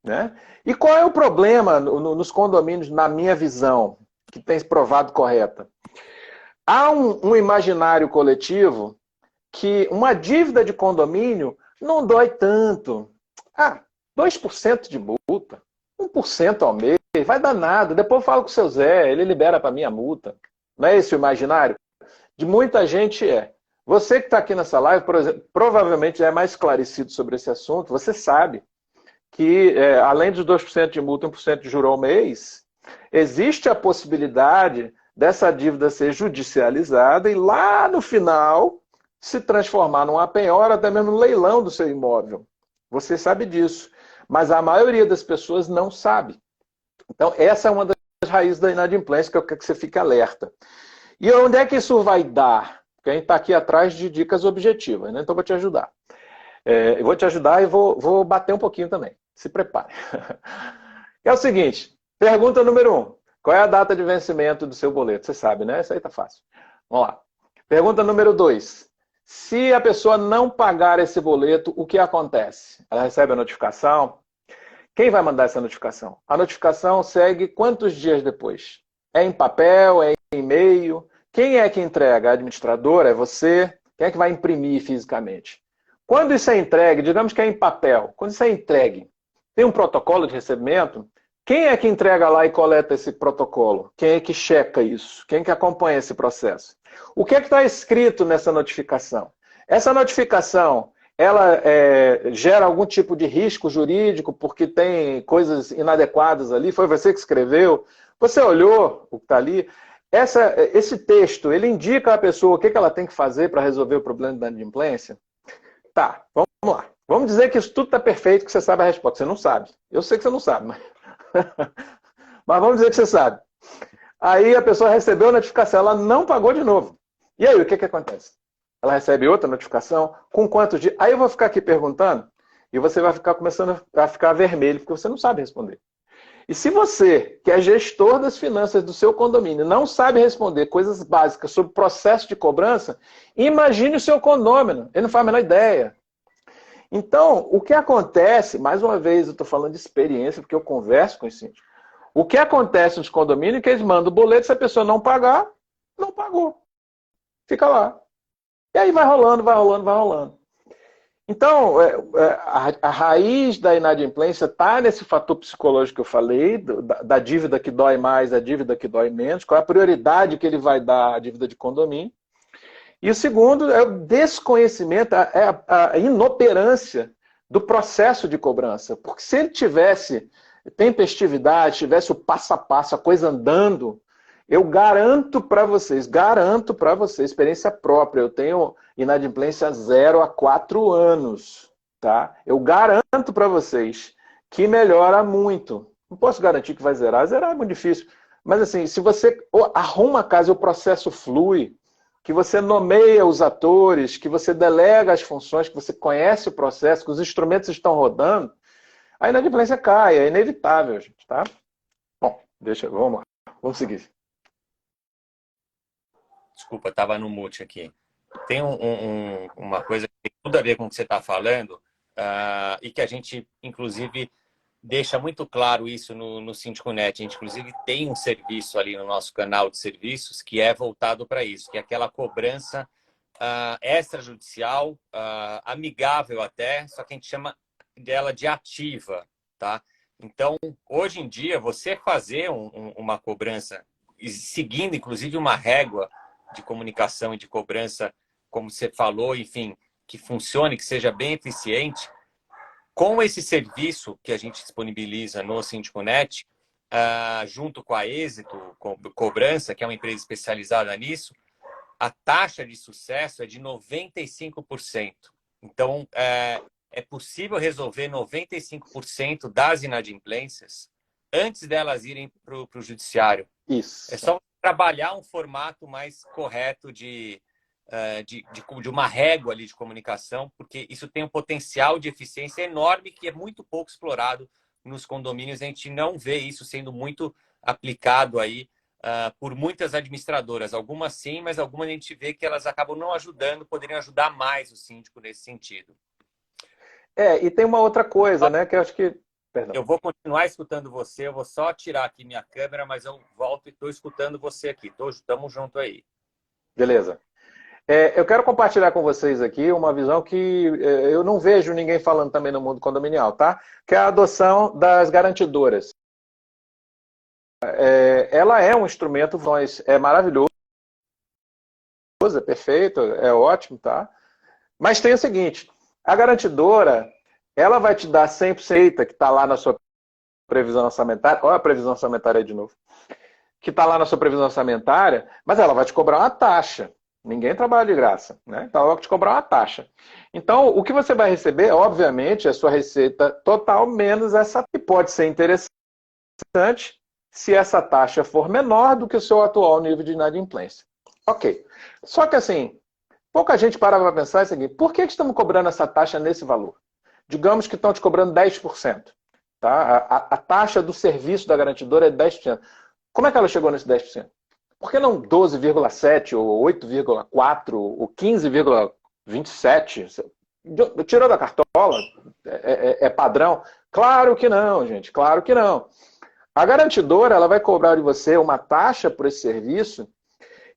Né? E qual é o problema nos condomínios, na minha visão, que tem se provado correta? Há um imaginário coletivo que uma dívida de condomínio não dói tanto. 2% de multa, 1% ao mês, vai dar nada. Depois eu falo com o seu Zé, ele libera para mim a multa. Não é esse o imaginário? De muita gente é. Você que está aqui nessa live, por exemplo, provavelmente já é mais esclarecido sobre esse assunto, você sabe que, além dos 2% de multa e 1% de juro ao mês, existe a possibilidade dessa dívida ser judicializada e lá no final se transformar numa penhora, até mesmo no leilão do seu imóvel. Você sabe disso, mas a maioria das pessoas não sabe. Então, essa é uma das raízes da inadimplência, que eu quero que você fique alerta. E onde é que isso vai dar? Porque a gente está aqui atrás de dicas objetivas, né? Então, eu vou te ajudar. Eu vou te ajudar e vou bater um pouquinho também. Se prepare. É o seguinte, pergunta número 1. Qual é a data de vencimento do seu boleto? Você sabe, né? Isso aí tá fácil. Vamos lá. Pergunta número 2. Se a pessoa não pagar esse boleto, o que acontece? Ela recebe a notificação? Quem vai mandar essa notificação? A notificação segue quantos dias depois? É em papel? É em e-mail? Quem é que entrega? A administradora? É você? Quem é que vai imprimir fisicamente? Quando isso é entregue, digamos que é em papel, quando isso é entregue, tem um protocolo de recebimento? Quem é que entrega lá e coleta esse protocolo? Quem é que checa isso? Quem é que acompanha esse processo? O que é que está escrito nessa notificação? Essa notificação, ela gera algum tipo de risco jurídico porque tem coisas inadequadas ali? Foi você que escreveu? Você olhou o que está ali? Esse texto, ele indica à pessoa o que ela tem que fazer para resolver o problema da inadimplência? Tá, vamos lá. Vamos dizer que isso tudo está perfeito, que você sabe a resposta. Você não sabe. Eu sei que você não sabe, mas... mas vamos dizer que você sabe. Aí a pessoa recebeu a notificação, ela não pagou de novo. E aí, o que acontece? Ela recebe outra notificação, com quantos dias? Aí eu vou ficar aqui perguntando, e você vai ficar começando a ficar vermelho, porque você não sabe responder. E se você, que é gestor das finanças do seu condomínio, não sabe responder coisas básicas sobre processo de cobrança, imagine o seu condômino. Ele não faz a menor ideia. Então, o que acontece, mais uma vez, eu estou falando de experiência, porque eu converso com os síndicos. O que acontece nos condomínios é que eles mandam o boleto, se a pessoa não pagar, não pagou. Fica lá. E aí vai rolando, vai rolando, vai rolando. Então, a raiz da inadimplência está nesse fator psicológico que eu falei, da dívida que dói mais, a dívida que dói menos, qual é a prioridade que ele vai dar à dívida de condomínio. E o segundo é o desconhecimento, a inoperância do processo de cobrança. Porque se ele tivesse tempestividade, tivesse o passo a passo, a coisa andando, eu garanto para vocês, experiência própria, eu tenho inadimplência 0 há 4 anos, tá? Eu garanto para vocês que melhora muito. Não posso garantir que vai zerar é muito difícil. Mas assim, se você arruma a casa e o processo flui, que você nomeia os atores, que você delega as funções, que você conhece o processo, que os instrumentos estão rodando, a inadimplência cai, é inevitável, gente, tá? Bom, vamos lá, vamos seguir. Desculpa, estava no mute aqui. Tem uma coisa que tem tudo a ver com o que você está falando, e que a gente, inclusive, deixa muito claro isso no Síndico.net. A gente, inclusive, tem um serviço ali no nosso canal de serviços que é voltado para isso, que é aquela cobrança extrajudicial, amigável até, só que a gente chama dela de ativa, tá? Então, hoje em dia, você fazer uma cobrança, seguindo, inclusive, uma régua de comunicação e de cobrança, como você falou, enfim, que funcione, que seja bem eficiente, com esse serviço que a gente disponibiliza no Síndico.net, junto com a Êxito Cobrança, que é uma empresa especializada nisso, a taxa de sucesso é de 95%. Então, é possível resolver 95% das inadimplências antes delas irem para o judiciário. Isso. É só trabalhar um formato mais correto de uma régua ali de comunicação, porque isso tem um potencial de eficiência enorme que é muito pouco explorado nos condomínios. A gente não vê isso sendo muito aplicado aí por muitas administradoras. Algumas sim, mas algumas a gente vê que elas acabam não ajudando, poderiam ajudar mais o síndico nesse sentido. E tem uma outra coisa, né, que eu acho que... Perdão. Eu vou continuar escutando você, eu vou só tirar aqui minha câmera, mas eu volto e estou escutando você aqui. Estamos junto aí. Beleza. Eu quero compartilhar com vocês aqui uma visão que eu não vejo ninguém falando também no mundo condominial, tá? Que é a adoção das garantidoras. Ela é um instrumento, é maravilhoso, é perfeito, é ótimo, tá? Mas tem o seguinte, a garantidora, ela vai te dar 100% que está lá na sua previsão orçamentária, olha a previsão orçamentária aí de novo, que está lá na sua previsão orçamentária, mas ela vai te cobrar uma taxa. Ninguém trabalha de graça, né? Então ela vai te cobrar uma taxa. Então, o que você vai receber, obviamente, é a sua receita total menos essa, que pode ser interessante se essa taxa for menor do que o seu atual nível de inadimplência. Ok. Só que assim, pouca gente para para pensar o seguinte, por que estamos cobrando essa taxa nesse valor? Digamos que estão te cobrando 10%. Tá? A taxa do serviço da garantidora é 10%. Como é que ela chegou nesse 10%? Por que não 12,7%, ou 8,4%, ou 15,27%? Tirou da cartola? É padrão? Claro que não, gente. Claro que não. A garantidora ela vai cobrar de você uma taxa por esse serviço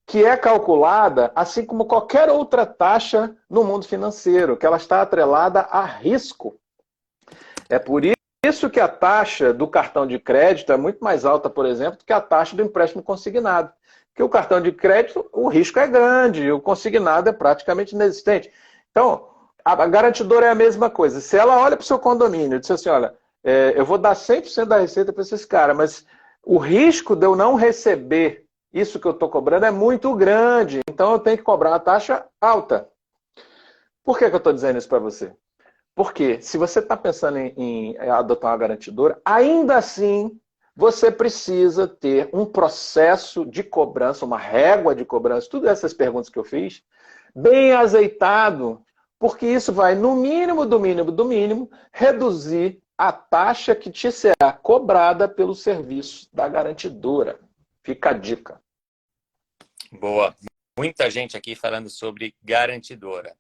que é calculada assim como qualquer outra taxa no mundo financeiro, que ela está atrelada a risco. É por isso que a taxa do cartão de crédito é muito mais alta, por exemplo, do que a taxa do empréstimo consignado. Porque o cartão de crédito, o risco é grande, o consignado é praticamente inexistente. Então, a garantidora é a mesma coisa. Se ela olha para o seu condomínio e diz assim, olha, eu vou dar 100% da receita para esses caras, mas o risco de eu não receber isso que eu estou cobrando é muito grande, então eu tenho que cobrar uma taxa alta. Por que eu estou dizendo isso para você? Porque se você está pensando em adotar uma garantidora, ainda assim você precisa ter um processo de cobrança, uma régua de cobrança, todas essas perguntas que eu fiz, bem azeitado, porque isso vai, no mínimo, do mínimo, do mínimo, reduzir a taxa que te será cobrada pelo serviço da garantidora. Fica a dica. Boa. Muita gente aqui falando sobre garantidora.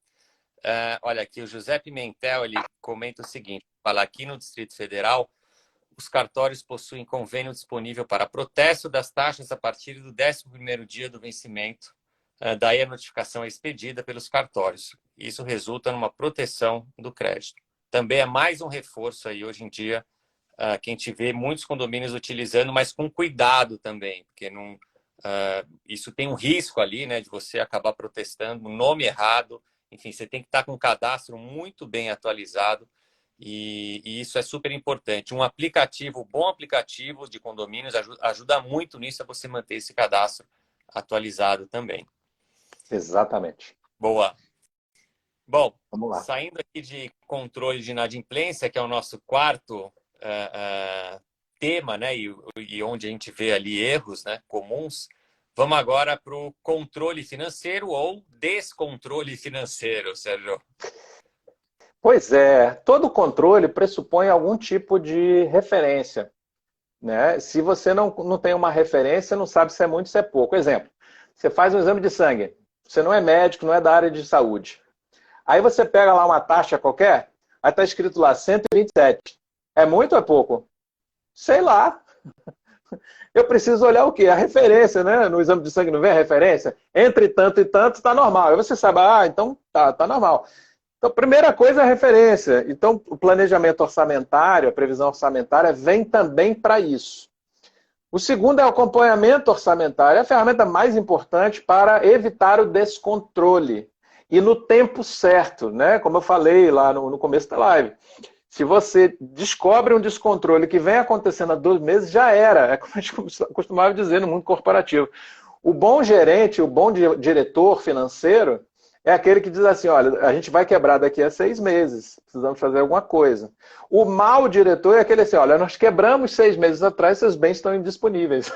Olha, aqui o José Pimentel ele comenta o seguinte, fala aqui no Distrito Federal, os cartórios possuem convênio disponível para protesto das taxas a partir do 11º dia do vencimento. Daí a notificação é expedida pelos cartórios. Isso resulta numa proteção do crédito. Também é mais um reforço aí hoje em dia que a gente vê muitos condomínios utilizando, mas com cuidado também, porque não, isso tem um risco ali, né, de você acabar protestando o nome errado. Enfim, você tem que estar com um cadastro muito bem atualizado e isso é super importante. Um aplicativo, bom aplicativo de condomínios ajuda muito nisso, a você manter esse cadastro atualizado também. Exatamente. Boa. Bom, vamos lá. Saindo aqui de controle de inadimplência, que é o nosso quarto tema, né, e onde a gente vê ali erros, né, comuns, vamos agora para o controle financeiro ou descontrole financeiro, Sérgio. Pois é, todo controle pressupõe algum tipo de referência, né? Se você não tem uma referência, não sabe se é muito, se é pouco. Exemplo, você faz um exame de sangue, você não é médico, não é da área de saúde. Aí você pega lá uma taxa qualquer, aí está escrito lá 127. É muito ou é pouco? Sei lá. Eu preciso olhar o quê? A referência, né? No exame de sangue não vem a referência? Entre tanto e tanto está normal. Aí você sabe, então tá normal. Então, primeira coisa é a referência. Então, o planejamento orçamentário, a previsão orçamentária, vem também para isso. O segundo é o acompanhamento orçamentário. É a ferramenta mais importante para evitar o descontrole. E no tempo certo, né? Como eu falei lá no começo da live. Se você descobre um descontrole que vem acontecendo há 2 meses, já era. É como a gente costumava dizer no mundo corporativo. O bom gerente, o bom diretor financeiro, é aquele que diz assim, olha, a gente vai quebrar daqui a 6 meses, precisamos fazer alguma coisa. O mau diretor é aquele assim, olha, nós quebramos 6 meses atrás, seus bens estão indisponíveis.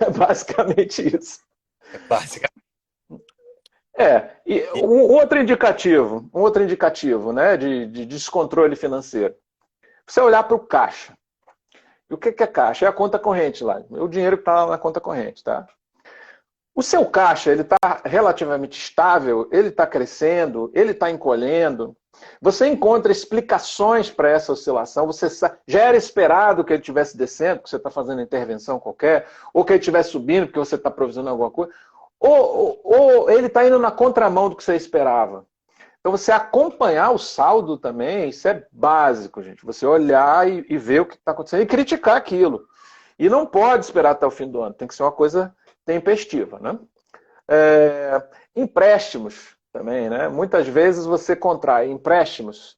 É basicamente isso. É basicamente. E um outro indicativo, né, de descontrole financeiro. Você olhar para o caixa. E o que é caixa? É a conta corrente lá, o dinheiro que está lá na conta corrente, tá? O seu caixa, ele está relativamente estável, ele está crescendo, ele está encolhendo. Você encontra explicações para essa oscilação, já era esperado que ele estivesse descendo, porque você está fazendo intervenção qualquer, ou que ele estivesse subindo, porque você está provisionando alguma coisa, ou ele está indo na contramão do que você esperava. Então, você acompanhar o saldo também, isso é básico, gente. Você olhar e ver o que está acontecendo e criticar aquilo. E não pode esperar até o fim do ano, tem que ser uma coisa tempestiva, né? Empréstimos também, né? Muitas vezes você contrai empréstimos,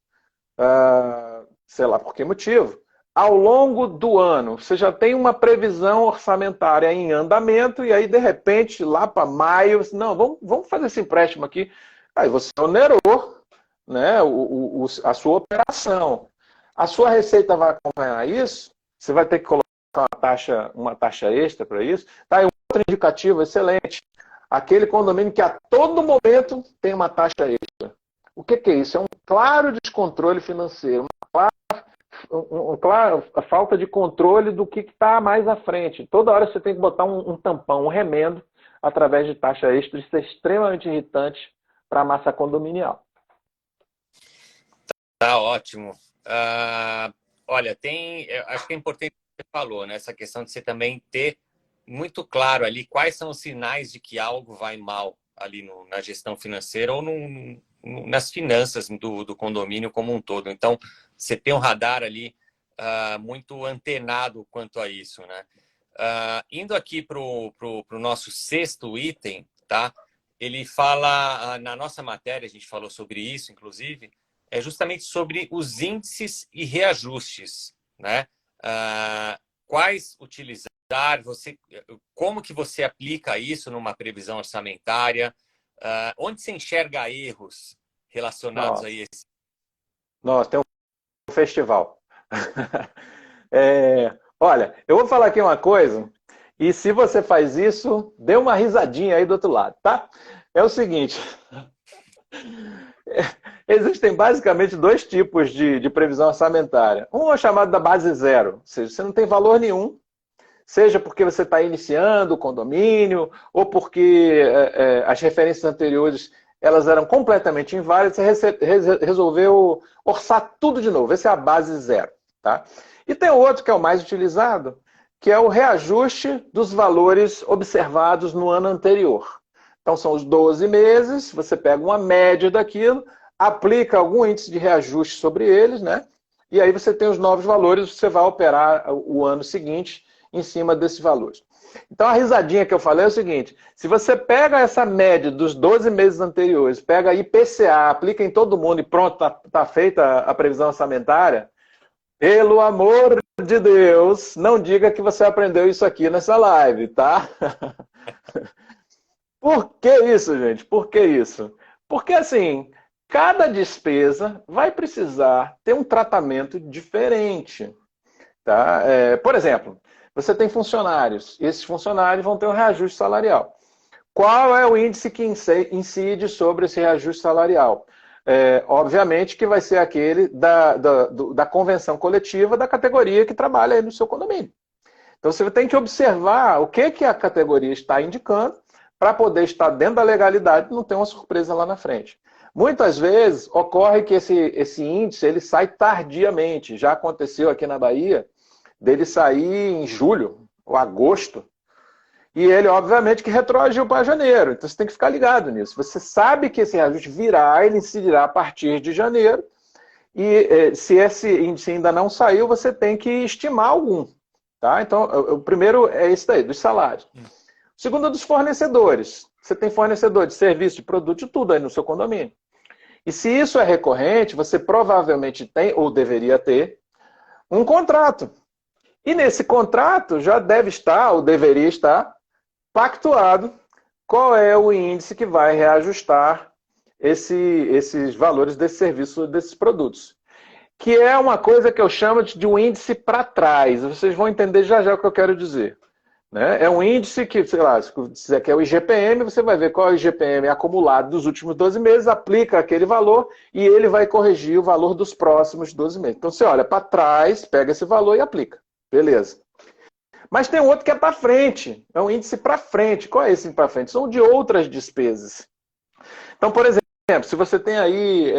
sei lá por que motivo, ao longo do ano. Você já tem uma previsão orçamentária em andamento e aí, de repente, lá para maio, não, vamos fazer esse empréstimo aqui. Aí você onerou, né, a sua operação. A sua receita vai acompanhar isso, você vai ter que colocar uma taxa extra para isso. Tá, e um outro indicativo excelente, aquele condomínio que a todo momento tem uma taxa extra. O que é isso? É um claro descontrole financeiro, uma clara falta de controle do que está mais à frente. Toda hora você tem que botar um tampão, um remendo, através de taxa extra. Isso é extremamente irritante para a massa condominial. Tá ótimo. Olha, acho que é importante o que você falou, né? Essa questão de você também ter muito claro ali quais são os sinais de que algo vai mal ali na gestão financeira ou nas finanças do condomínio como um todo. Então, você tem um radar ali muito antenado quanto a isso, né? Indo aqui para o nosso sexto item, tá? Ele fala, na nossa matéria, a gente falou sobre isso, inclusive, é justamente sobre os índices e reajustes, né? Quais utilizar, como que você aplica isso numa previsão orçamentária? Onde você enxerga erros relacionados a esse? Nossa, tem um festival. Olha, eu vou falar aqui uma coisa, e se você faz isso, dê uma risadinha aí do outro lado, tá? É o seguinte, existem basicamente 2 tipos de previsão orçamentária. Um é chamado da base zero, ou seja, você não tem valor nenhum, seja porque você está iniciando o condomínio, ou porque as referências anteriores elas eram completamente inválidas, você resolveu orçar tudo de novo. Essa é a base zero. Tá? E tem outro que é o mais utilizado, que é o reajuste dos valores observados no ano anterior. Então são os 12 meses, você pega uma média daquilo, aplica algum índice de reajuste sobre eles, né? E aí você tem os novos valores, você vai operar o ano seguinte em cima desses valores. Então a risadinha que eu falei é o seguinte, se você pega essa média dos 12 meses anteriores, pega a IPCA, aplica em todo mundo e pronto, tá feita a previsão orçamentária, pelo amor de Deus, não diga que você aprendeu isso aqui nessa live, tá? Por que isso, gente? Por que isso? Porque assim, cada despesa vai precisar ter um tratamento diferente. Tá? Por exemplo, você tem funcionários, e esses funcionários vão ter um reajuste salarial. Qual é o índice que incide sobre esse reajuste salarial? Obviamente que vai ser aquele da convenção coletiva da categoria que trabalha aí no seu condomínio. Então você tem que observar o que a categoria está indicando para poder estar dentro da legalidade e não ter uma surpresa lá na frente. Muitas vezes ocorre que esse índice ele sai tardiamente. Já aconteceu aqui na Bahia dele sair em julho ou agosto. E ele, obviamente, que retroagiu para janeiro. Então, você tem que ficar ligado nisso. Você sabe que esse reajuste virá, ele incidirá a partir de janeiro. E se esse índice ainda não saiu, você tem que estimar algum. Tá? Então, o primeiro é esse daí, dos salários. O segundo é dos fornecedores. Você tem fornecedor de serviço, de produto, de tudo aí no seu condomínio. E se isso é recorrente, você provavelmente tem, ou deveria ter, um contrato. E nesse contrato já deve estar, ou deveria estar, pactuado qual é o índice que vai reajustar esses valores desse serviço, desses produtos. Que é uma coisa que eu chamo de um índice para trás. Vocês vão entender já já o que eu quero dizer. Né? É um índice que, sei lá, se quiser que é o IGPM, você vai ver qual é o IGPM acumulado dos últimos 12 meses, aplica aquele valor e ele vai corrigir o valor dos próximos 12 meses. Então você olha para trás, pega esse valor e aplica. Beleza. Mas tem outro que é para frente. É um índice para frente. Qual é esse para frente? São de outras despesas. Então, por exemplo, se você tem aí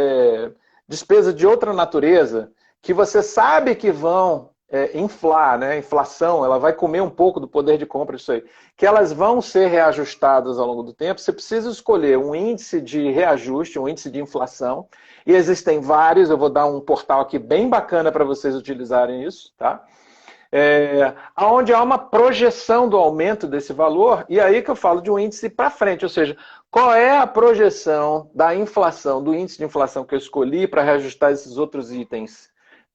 despesas de outra natureza, que você sabe que vão inflar, né? A inflação, ela vai comer um pouco do poder de compra disso aí, que elas vão ser reajustadas ao longo do tempo, você precisa escolher um índice de reajuste, um índice de inflação, e existem vários, eu vou dar um portal aqui bem bacana para vocês utilizarem isso, tá? Onde há uma projeção do aumento desse valor, e aí que eu falo de um índice para frente, ou seja, qual é a projeção da inflação, do índice de inflação que eu escolhi para reajustar esses outros itens.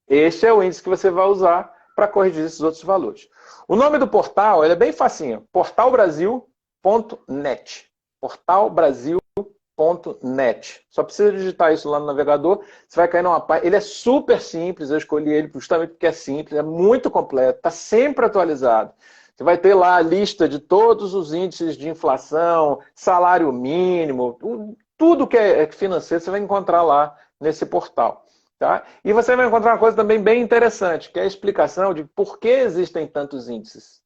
Esse é o índice que você vai usar para corrigir esses outros valores. O nome do portal ele é bem facinho, portalbrasil.net. Portalbrasil.net. Só precisa digitar isso lá no navegador, você vai cair numa página. Ele é super simples, eu escolhi ele justamente porque é simples, é muito completo, está sempre atualizado. Você vai ter lá a lista de todos os índices de inflação, salário mínimo, tudo que é financeiro você vai encontrar lá nesse portal. Tá? E você vai encontrar uma coisa também bem interessante, que é a explicação de por que existem tantos índices.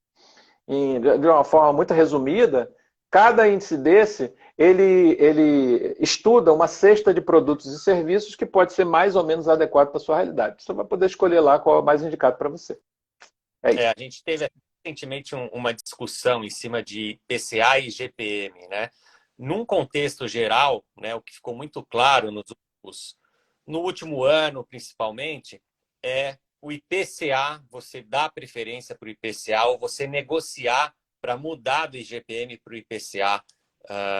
De uma forma muito resumida, cada índice desse, ele estuda uma cesta de produtos e serviços que pode ser mais ou menos adequado para a sua realidade. Você vai poder escolher lá qual é o mais indicado para você. É isso. A gente teve recentemente uma discussão em cima de IPCA e IGPM, né? Num contexto geral, né, o que ficou muito claro no último ano, principalmente, é o IPCA, você dá preferência para o IPCA ou você negociar para mudar do IGPM para o IPCA,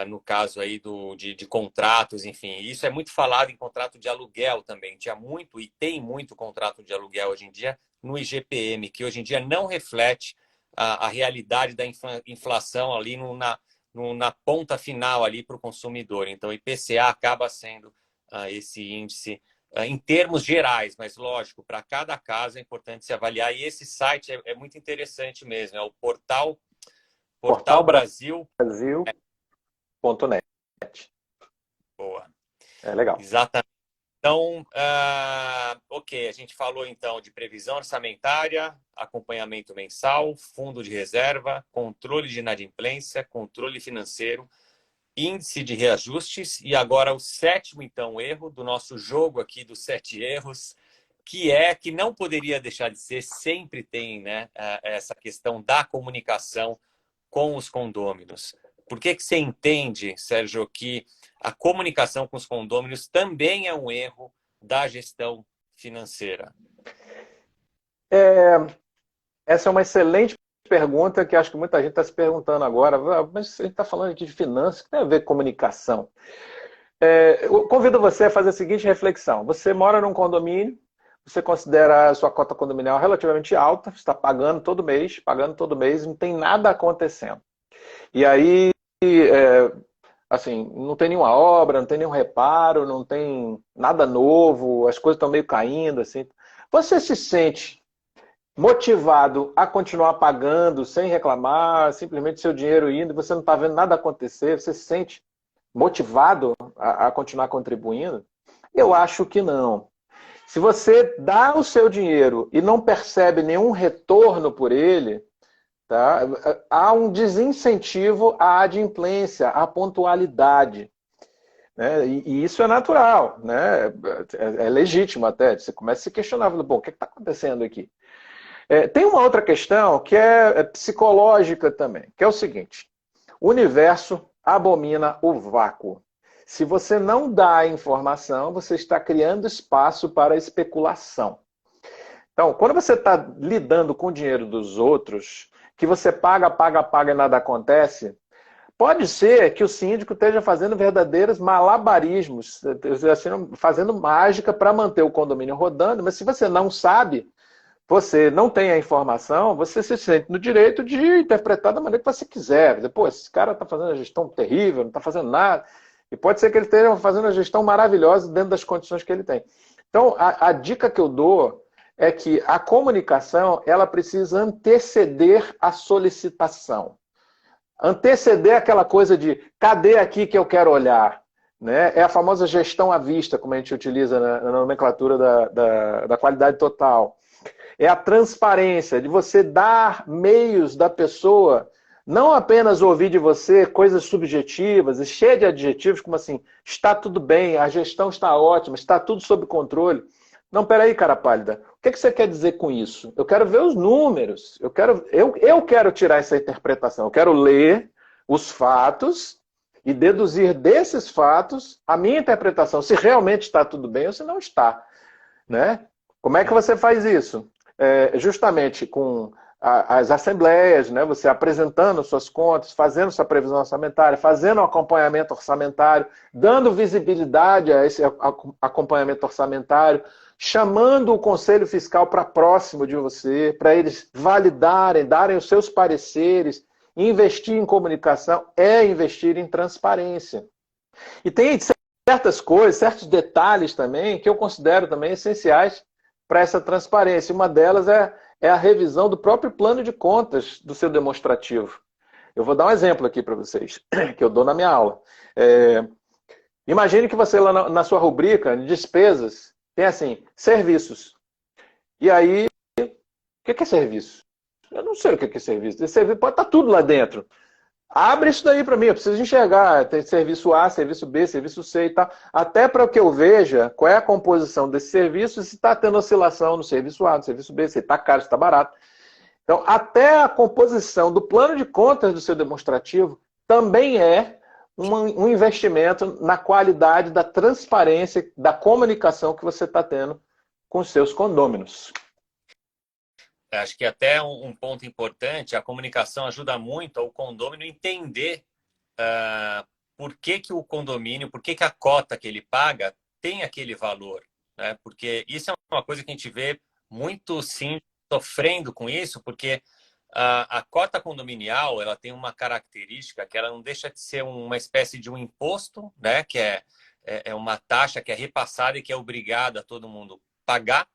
no caso aí de contratos, enfim. Isso é muito falado em contrato de aluguel também. Tinha muito e tem muito contrato de aluguel hoje em dia no IGPM, que hoje em dia não reflete a realidade da inflação ali na ponta final ali para o consumidor. Então, o IPCA acaba sendo esse índice em termos gerais, mas lógico, para cada caso é importante se avaliar. E esse site é muito interessante mesmo, é o portalbrasil.net. Boa. É legal. Exatamente. Então, ok, a gente falou então de previsão orçamentária, acompanhamento mensal, fundo de reserva, controle de inadimplência, controle financeiro, índice de reajustes e agora o sétimo, então, erro do nosso jogo aqui dos 7 erros, que não poderia deixar de ser, sempre tem, né, essa questão da comunicação com os condôminos. Por que você entende, Sérgio, que a comunicação com os condôminos também é um erro da gestão financeira? Essa é uma excelente pergunta que acho que muita gente está se perguntando agora, mas a gente está falando aqui de finanças, que tem a ver com comunicação. Eu convido você a fazer a seguinte reflexão. Você mora num condomínio, você considera a sua cota condominial relativamente alta, você está pagando todo mês, e não tem nada acontecendo. E aí, assim, não tem nenhuma obra, não tem nenhum reparo, não tem nada novo, as coisas estão meio caindo, assim. Você se sente motivado a continuar pagando sem reclamar, simplesmente seu dinheiro indo, você não está vendo nada acontecer, você se sente motivado a continuar contribuindo? Eu acho que não. Se você dá o seu dinheiro e não percebe nenhum retorno por ele, tá? Há um desincentivo à adimplência, à pontualidade. Né? E isso é natural, né? É legítimo até. Você começa a se questionar, bom, o que está acontecendo aqui? Tem uma outra questão que é psicológica também, que é o seguinte: o universo abomina o vácuo. Se você não dá a informação, você está criando espaço para especulação. Então, quando você está lidando com o dinheiro dos outros, que você paga e nada acontece, pode ser que o síndico esteja fazendo verdadeiros malabarismos, fazendo mágica para manter o condomínio rodando, mas se você não sabe, você não tem a informação, você se sente no direito de interpretar da maneira que você quiser. Dizer, pô, esse cara está fazendo a gestão terrível, não está fazendo nada. E pode ser que ele esteja fazendo a gestão maravilhosa dentro das condições que ele tem. Então, a dica que eu dou é que a comunicação ela precisa anteceder a solicitação. Anteceder aquela coisa de cadê aqui que eu quero olhar? Né? É a famosa gestão à vista, como a gente utiliza na nomenclatura da qualidade total. É a transparência, de você dar meios da pessoa, não apenas ouvir de você coisas subjetivas e cheias de adjetivos, como assim, está tudo bem, a gestão está ótima, está tudo sob controle. Não, peraí, cara pálida, o que você quer dizer com isso? Eu quero ver os números, eu quero tirar essa interpretação, eu quero ler os fatos e deduzir desses fatos a minha interpretação, se realmente está tudo bem ou se não está. Né? Como é que você faz isso? Justamente com as assembleias, né? Você apresentando suas contas, fazendo sua previsão orçamentária, fazendo um acompanhamento orçamentário, dando visibilidade a esse acompanhamento orçamentário, chamando o Conselho Fiscal para próximo de você, para eles validarem, darem os seus pareceres. Investir em comunicação é investir em transparência. E tem certas coisas, certos detalhes também, que eu considero também essenciais para essa transparência. Uma delas é a revisão do próprio plano de contas do seu demonstrativo. Eu vou dar um exemplo aqui para vocês, que eu dou na minha aula. Imagine que você lá na sua rubrica de despesas tem assim, serviços. E aí, o que é serviço? Eu não sei o que é serviço. Esse serviço pode estar tudo lá dentro. Abre isso daí para mim, eu preciso enxergar. Tem serviço A, serviço B, serviço C e tal. Até para que eu veja qual é a composição desse serviço, se está tendo oscilação no serviço A, no serviço B, se está caro, se está barato. Então, até a composição do plano de contas do seu demonstrativo também é um investimento na qualidade da transparência, da comunicação que você está tendo com os seus condôminos. Acho que até um ponto importante, a comunicação ajuda muito ao condômino entender por que o condomínio, por que a cota que ele paga tem aquele valor. Né? Porque isso é uma coisa que a gente vê muito sim sofrendo com isso, porque a cota condominial ela tem uma característica que ela não deixa de ser uma espécie de um imposto, né? Que é uma taxa que é repassada e que é obrigada a todo mundo pagar.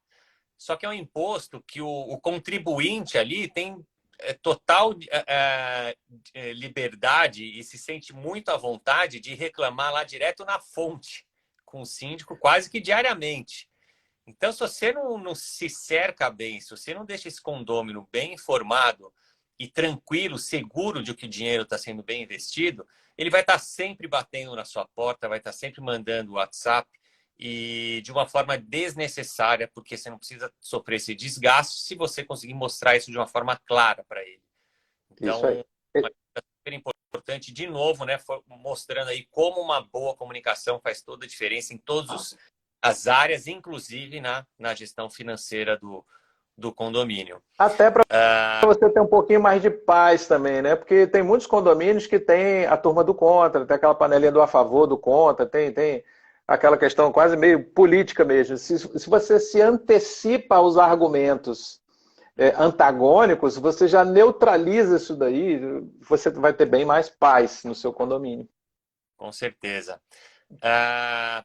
Só que é um imposto que o contribuinte ali tem total liberdade e se sente muito à vontade de reclamar lá direto na fonte com o síndico quase que diariamente. Então, se você não se cerca bem, se você não deixa esse condômino bem informado e tranquilo, seguro de que o dinheiro está sendo bem investido, ele vai estar sempre batendo na sua porta, vai estar sempre mandando WhatsApp, e de uma forma desnecessária, porque você não precisa sofrer esse desgaste se você conseguir mostrar isso de uma forma clara para ele. Então, é super importante, de novo, né, mostrando aí como uma boa comunicação faz toda a diferença em todas as áreas, inclusive na gestão financeira do condomínio. Até para você ter um pouquinho mais de paz também, né? Porque tem muitos condomínios que tem a turma do contra, tem aquela panelinha do a favor, do contra, tem aquela questão quase meio política mesmo. Se você se antecipa aos argumentos antagônicos, você já neutraliza isso daí, você vai ter bem mais paz no seu condomínio. Com certeza.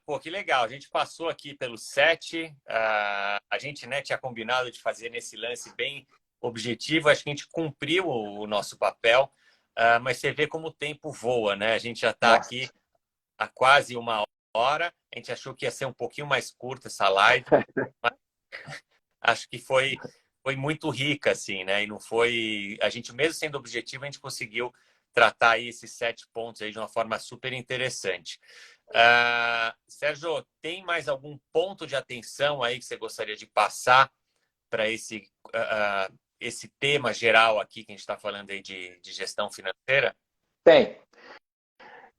Pô, que legal. A gente passou aqui pelo 7. A gente, né, tinha combinado de fazer nesse lance bem objetivo. Acho que a gente cumpriu o nosso papel, mas você vê como o tempo voa, né? A gente já está aqui há quase uma hora. A gente achou que ia ser um pouquinho mais curta essa live, mas acho que foi muito rica, assim, né? E não foi... A gente, mesmo sendo objetivo, a gente conseguiu tratar aí esses 7 pontos aí de uma forma super interessante. Sérgio, tem mais algum ponto de atenção aí que você gostaria de passar para esse tema geral aqui que a gente está falando aí de gestão financeira? Tem.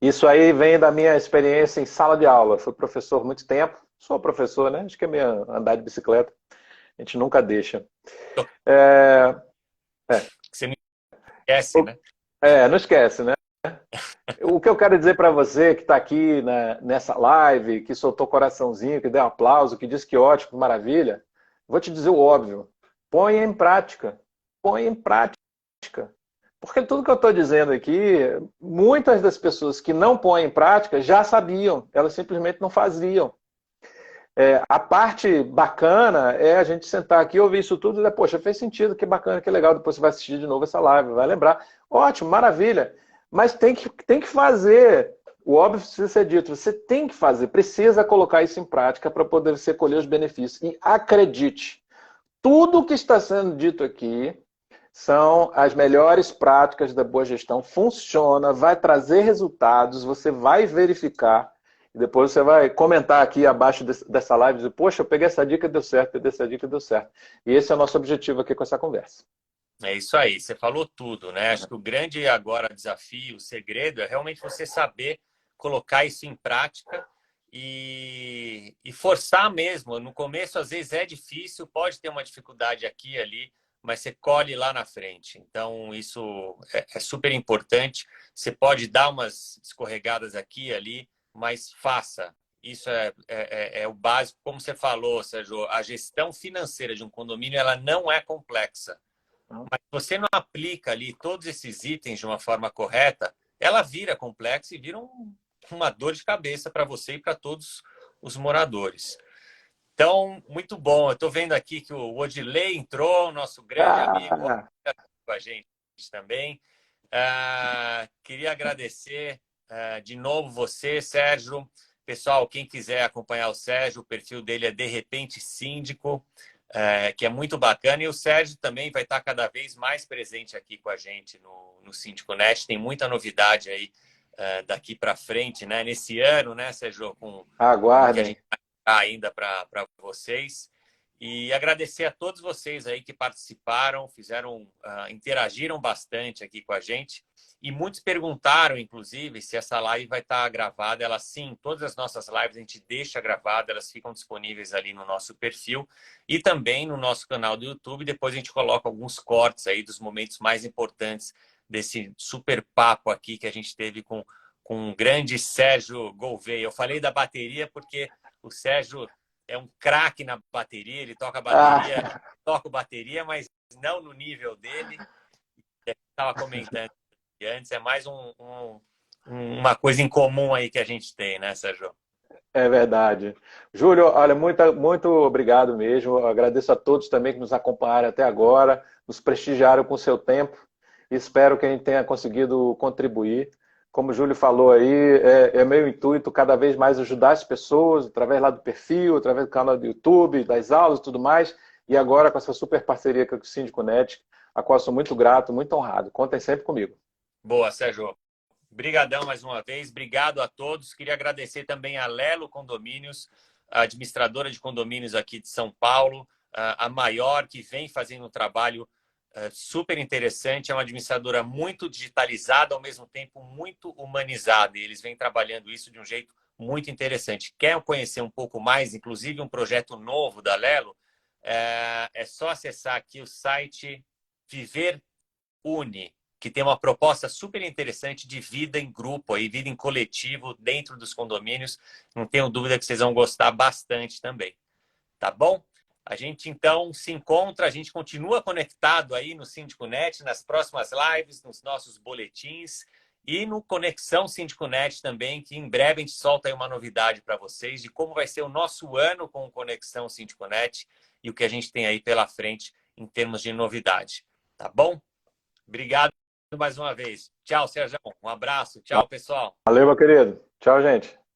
Isso aí vem da minha experiência em sala de aula. Fui professor há muito tempo. Sou professor, né? Acho que é meio andar de bicicleta. A gente nunca deixa. Você não esquece, né? Não esquece, né? O que eu quero dizer para você que está aqui nessa live, que soltou coraçãozinho, que deu aplauso, que disse que ótimo, que maravilha, vou te dizer o óbvio. Põe em prática. Põe em prática. Porque tudo que eu estou dizendo aqui, muitas das pessoas que não põem em prática já sabiam, elas simplesmente não faziam. A parte bacana é a gente sentar aqui, ouvir isso tudo e dizer, poxa, fez sentido, que bacana, que legal, depois você vai assistir de novo essa live, vai lembrar. Ótimo, maravilha. Mas tem que fazer. O óbvio precisa ser dito, você tem que fazer, precisa colocar isso em prática para poder você colher os benefícios. E acredite, tudo que está sendo dito aqui são as melhores práticas da boa gestão, funciona, vai trazer resultados, você vai verificar, e depois você vai comentar aqui abaixo dessa live, dizer, poxa, eu peguei essa dica, deu certo, peguei essa dica, deu certo. E esse é o nosso objetivo aqui com essa conversa. É isso aí, você falou tudo, né? Acho que o grande agora desafio, o segredo é realmente você saber colocar isso em prática e forçar mesmo. No começo, às vezes, é difícil, pode ter uma dificuldade aqui e ali, mas você colhe lá na frente. Então, isso é super importante. Você pode dar umas escorregadas aqui e ali, mas faça. Isso é o básico. Como você falou, Sérgio, a gestão financeira de um condomínio ela não é complexa. Mas se você não aplica ali todos esses itens de uma forma correta, ela vira complexa e vira uma dor de cabeça para você e para todos os moradores. Então, muito bom. Eu estou vendo aqui que o Odilei entrou, nosso grande amigo, com a gente também. Queria agradecer de novo você, Sérgio. Pessoal, quem quiser acompanhar o Sérgio, o perfil dele é De Repente Síndico, que é muito bacana. E o Sérgio também vai estar cada vez mais presente aqui com a gente no Síndico Net. Tem muita novidade aí daqui para frente, né? Nesse ano, né, Sérgio, com o que a Aguardem. gente ainda para vocês e agradecer a todos vocês aí que participaram, interagiram bastante aqui com a gente e muitos perguntaram, inclusive, se essa live vai estar gravada. Ela sim, todas as nossas lives a gente deixa gravada, elas ficam disponíveis ali no nosso perfil e também no nosso canal do YouTube. Depois a gente coloca alguns cortes aí dos momentos mais importantes desse super papo aqui que a gente teve com o grande Sérgio Gouveia. Eu falei da bateria porque o Sérgio é um craque na bateria, ele toca bateria, toca bateria, mas não no nível dele. Eu estava comentando antes, é mais uma coisa em comum aí que a gente tem, né, Sérgio? É verdade. Júlio, olha, muito obrigado mesmo. Eu agradeço a todos também que nos acompanharam até agora, nos prestigiaram com o seu tempo. Espero que a gente tenha conseguido contribuir. Como o Júlio falou aí, é meu intuito cada vez mais ajudar as pessoas, através lá do perfil, através do canal do YouTube, das aulas e tudo mais. E agora com essa super parceria com o Síndico Net, a qual eu sou muito grato, muito honrado. Contem sempre comigo. Boa, Sérgio. Obrigadão mais uma vez. Obrigado a todos. Queria agradecer também a Lelo Condomínios, a administradora de condomínios aqui de São Paulo, a maior, que vem fazendo um trabalho super interessante. É uma administradora muito digitalizada, ao mesmo tempo muito humanizada. E eles vêm trabalhando isso de um jeito muito interessante. Quer conhecer um pouco mais, inclusive um projeto novo da Lelo? É só acessar aqui o site Viver Une, que tem uma proposta super interessante de vida em grupo, aí, vida em coletivo dentro dos condomínios. Não tenho dúvida que vocês vão gostar bastante também. Tá bom? A gente, então, se encontra, a gente continua conectado aí no Síndico Net, nas próximas lives, nos nossos boletins e no Conexão Síndico Net também, que em breve a gente solta aí uma novidade para vocês de como vai ser o nosso ano com o Conexão Síndico Net e o que a gente tem aí pela frente em termos de novidade. Tá bom? Obrigado mais uma vez. Tchau, Sérgio. Um abraço. Tchau, pessoal. Valeu, meu querido. Tchau, gente.